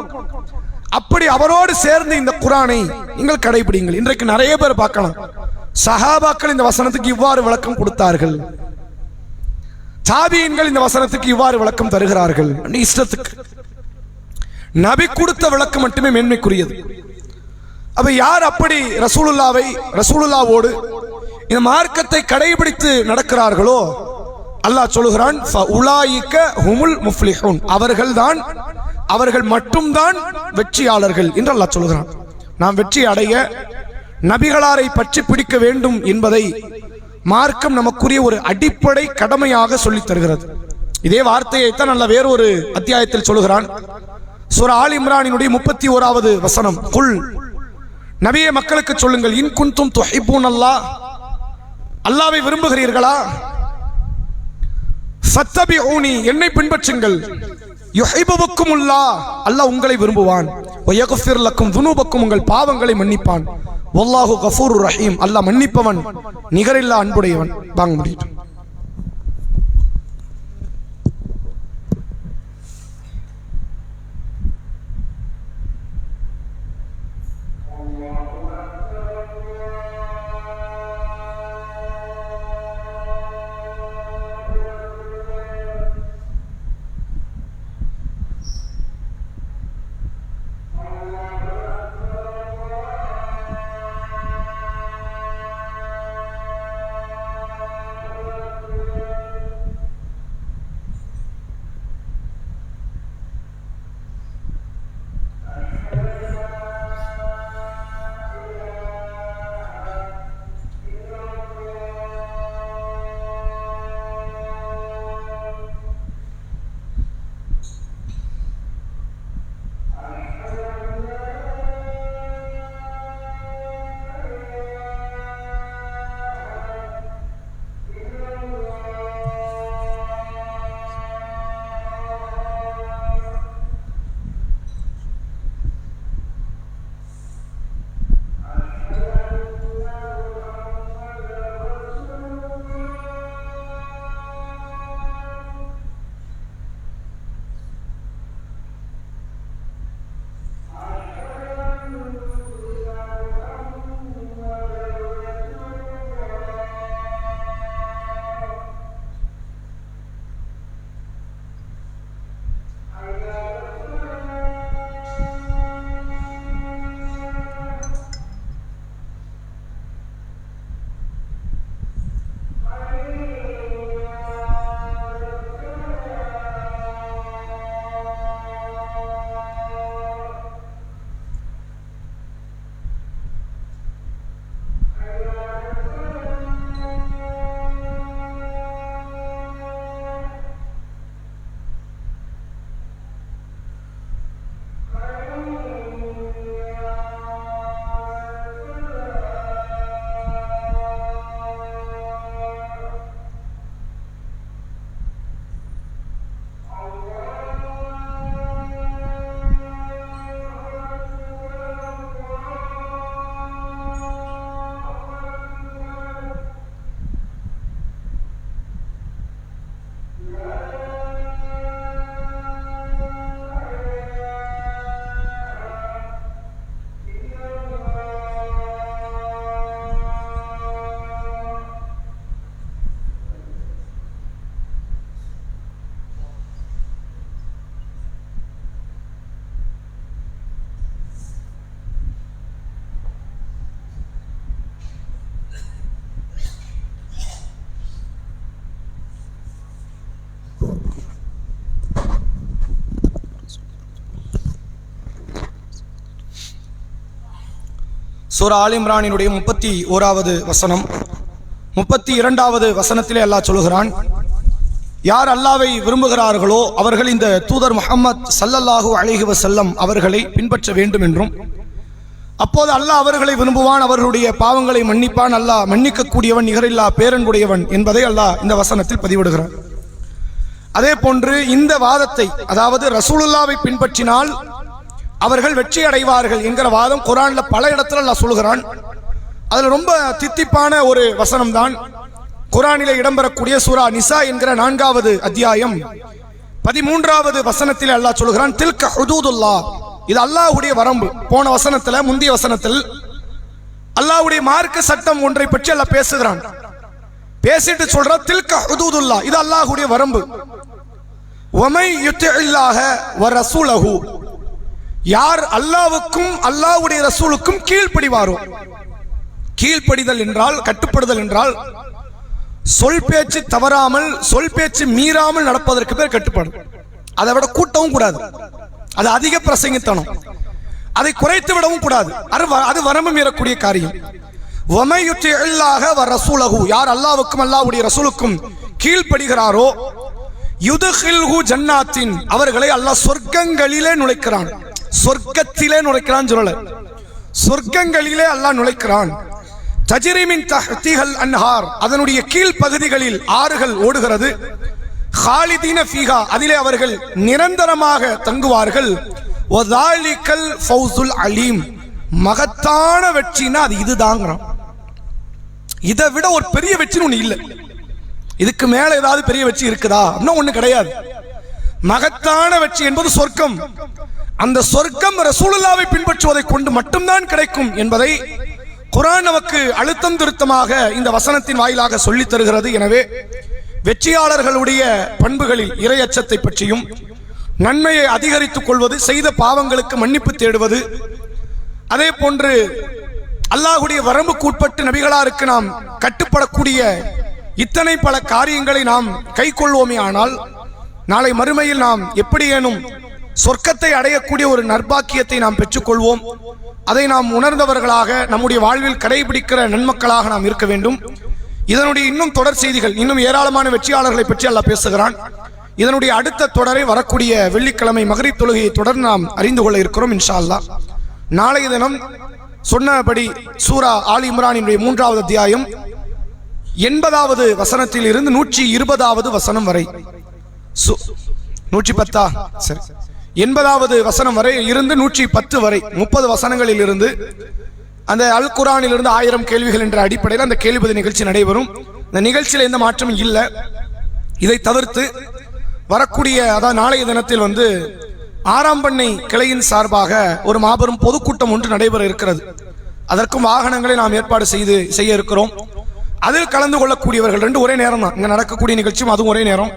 அப்படி அவரோடு சேர்ந்து இந்த குர்ஆனை நீங்கள் கடைபிடிங்கள். இன்றைக்கு நிறைய பேர் பார்க்கலாம், சஹாபாக்கள் இந்த வசனத்துக்கு இவ்வாறு விளக்கம் கொடுத்தார்கள், தாபியீன்கள் இந்த வசனத்துக்கு இவ்வாறு விளக்கம் தருகிறார்கள். இஷ்டத்துக்கு நபி கொடுத்த விளக்கம் மட்டுமே மேன்மைக்குரியது. அப்ப யார் அப்படி ரசூலுல்லாவோடு இந்த மார்க்கத்தை கடைபிடித்து நடக்கிறார்களோ, அல்லாஹ் சொல்லுகிறான், ஃபஉலாயிக ஹுமுல் முஃப்லிஹூன், அவர்கள் மட்டும்தான் வெற்றியாளர்கள் என்று அல்லாஹ் சொல்லுகிறான். நாம் வெற்றி அடைய நபிகளாரை பற்றி பிடிக்க வேண்டும் என்பதை மார்க்கம் நமக்குரிய ஒரு அடிப்படை கடமையாக சொல்லித் தருகிறது. இதே வார்த்தையைத்தான் அல்ல வேறொரு அத்தியாயத்தில் சொல்லுகிறான். சூரா ஆல் இம்ரானினுடைய 31வது வசனம், குல், நபியே மக்களுக்கு சொல்லுங்கள், இன் குன்தும் துஹிப்பூன் அல்லாஹ், அல்லாஹ்வை விரும்புகிறீர்களா, ஃபத்தபிஊனி, என்னை பின்பற்றுங்கள். யுஹிபுக்குமுல்லாஹ், அல்லாஹ் உங்களை விரும்புவான். வயக்ஃபிர் லக்கும் துனூபக்கும், உங்கள் பாவங்களை மன்னிப்பான். வல்லாஹு கஃபூருர் ரஹீம், அல்லாஹ் மன்னிப்பவன், நிகரில்லா அன்புடையவன். வாங்க முடியும். சூரா ஆல் இம்ரானினுடைய 31வது வசனம் 32வது வசனத்திலே அல்லாஹ் சொல்கிறான், யார் அல்லாஹ்வை விரும்புகிறார்களோ அவர்கள் இந்த தூதர் முஹம்மத் ஸல்லல்லாஹு அலைஹி வஸல்லம் அவர்களை பின்பற்ற வேண்டும் என்றும், அப்போது அல்லாஹ் அவர்களை விரும்புவான், அவர்களுடைய பாவங்களை மன்னிப்பான், அல்லாஹ் மன்னிக்கக்கூடியவன், நிகரில்லா பேரன்புடையவன் என்பதை அல்லாஹ் இந்த வசனத்தில் பதிவிடுகிறான். அதே போன்று இந்த வாதத்தை, அதாவது ரசூலுல்லாவை பின்பற்றினால் அவர்கள் வெற்றி அடைவார்கள் என்கிற வாதம் குர்ஆன்ல பல இடத்துல அல்லாஹ் சொல்கிறான். அதுல ரொம்ப தித்திப்பான ஒரு வசனம் தான் குர்ஆனிலே இடம்பெறக்கூடிய சூரா நிசா என்கிற 4வது அத்தியாயம் 13வது வசனத்தில் அல்லாஹ் சொல்கிறான், தில்க ஹுதூதுல்லாஹ், இது அல்லாஹ்வுடைய வரம்பு. போன வசனத்துல, முந்தைய வசனத்தில் அல்லாஹ்வுடைய மார்க்க சட்டம் ஒன்றை பற்றி அல்லாஹ் பேசுகிறான். பேசிட்டு சொல்ற தில்க ஹுதூதுல்லாஹ், இது அல்லாஹ்வுடைய வரம்பு. வமை யுத்திஇல்லாஹ வ ரசூலஹு, யார் அல்லாஹ்வுக்கும் அல்லாஹ்வுடைய ரசூலுக்கும் கீழ்ப்படிவாரோ. கீழ்ப்படிதல் என்றால், கட்டுப்படுதல் என்றால் சொல் பேச்சு தவறாமல், சொல் பேச்சு மீறாமல் நடப்பதற்கு பேர் கட்டுப்பாடு. அதை விட கூட்டவும் கூடாது, அது அதிக பிரசங்கித்தனம். அதை குறைத்து விடவும் கூடாது, அது வரம்பு மீறக்கூடிய காரியம். வமை யுத்திஇல்லாஹ வ ரசூலஹு, யார் அல்லாஹ்வுக்கும் அல்லாஹ்வுடைய ரசூலுக்கும் கீழ்ப்படுகிறாரோ, யுத்கில்ஹு ஜன்னாத்தின், அவர்களை அல்லாஹ் சொர்க்கங்களிலே நுழைக்கிறான். சொர்க்கத்திலே நுழைக்கிறான் சொல்லல, சொர்க்கங்களிலே அல்லாஹ் நுழைக்கிறான். தஜ்ரி மின் தஹ்திஹல் அன்ஹார், அதனுடைய கீழ் பகுதிகளில் ஆறுகள் ஓடுகிறது. ஹாலிதீன ஃபீஹா, அதிலே அவர்கள் நிரந்தரமாக தங்குவார்கள். வதாலிகல் ஃபௌசுல் அலீம், மகத்தான வெற்றினா அது இதுதாங்கிறான். இதை விட ஒரு பெரிய வெற்றின்னு ஒண்ணு இல்லை. இதுக்கு மேல ஏதாவது பெரிய வெற்றி இருக்குதா? இன்னும் ஒண்ணு கிடையாது. மகத்தான வெற்றி என்பது சொர்க்கம். அந்த சொர்க்கம் ரசூலுல்லாவை பின்பற்றுவதை கொண்டு மட்டும்தான் கிடைக்கும் என்பதை குர்ஆன் நமக்கு அழுத்தம் திருத்தமாக இந்த வசனத்தின் வாயிலாக சொல்லித் தருகிறது. எனவே வெற்றியாளர்களுடைய பண்புகளில் இறையச்சத்தை பற்றியும், நன்மையை அதிகரித்துக் கொள்வது, செய்த பாவங்களுக்கு மன்னிப்பு தேடுவது, அதே போன்று அல்லாஹ்வுடைய வரம்புக்கு உட்பட்டு நபிகளாருக்கு நாம் கட்டுப்படக்கூடிய இத்தனை பல காரியங்களை நாம் கை கொள்வோமே ஆனால் நாளை மறுமையில் நாம் எப்படியேனும் சொர்க்கத்தை அடையக்கூடிய ஒரு நற்பாக்கியத்தை நாம் பெற்றுக்கொள்வோம். அதை நாம் உணர்ந்தவர்களாக நம்முடைய வாழ்வில் கடைபிடிக்கிற நன்மக்களாக நாம் இருக்க வேண்டும். இதனுடைய இன்னும் தொடர் செய்திகள், இன்னும் ஏராளமான வெற்றியாளர்களை பற்றி அல்லாஹ் பேசுகிறான். இதனுடைய அடுத்த தொடரை வரக்கூடிய வெள்ளிக்கிழமை மக்ரிப் தொழுகையை தொடர்ந்து நாம் அறிந்து கொள்ள இருக்கிறோம் இன்ஷா அல்லாஹ். நாளைய தினம் சொன்னபடி சூரா ஆல் இம்ரானினுடைய 3வது அத்தியாயம் 80வது வசனத்தில் இருந்து 120வது வசனம் வரை, 110 சரி 80வது வசனம் வரை இருந்து 110 வரை 30 வசனங்களில் இருந்து அந்த அல் குர்ஆனில் இருந்து 1000 கேள்விகள் என்ற அடிப்படையில் அந்த கேள்விபதி நிகழ்ச்சி நடைபெறும். இந்த நிகழ்ச்சியில் எந்த மாற்றமும் இல்லை. இதை தவிர்த்து வரக்கூடிய அதாவது நாளைய தினத்தில் ஆறாம்பண்ணை கிளையின் சார்பாக ஒரு மாபெரும் பொதுக்கூட்டம் ஒன்று நடைபெற இருக்கிறது. அதற்கும் வாகனங்களை நாம் ஏற்பாடு செய்ய இருக்கிறோம். அதில் கலந்து கொள்ளக்கூடியவர்கள் 2 ஒரே நேரம் தான். இங்க நடக்கக்கூடிய நிகழ்ச்சியும் அதுவும் ஒரே நேரம்.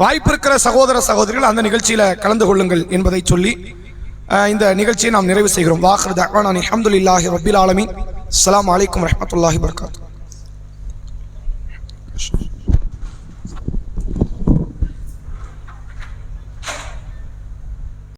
வாய்ப்பு இருக்கிற சகோதர சகோதரிகள் அந்த நிகழ்ச்சியில கலந்து கொள்ளுங்கள் என்பதை சொல்லி இந்த நிகழ்ச்சியை நாம் நிறைவு செய்கிறோம். வாஹிர் தஅவானா அல்ஹம்துலில்லாஹி ரப்பில் ஆலமீன். அஸ்ஸலாமு அலைக்கும் வரஹ்மத்துல்லாஹி வபரகாத்துஹு.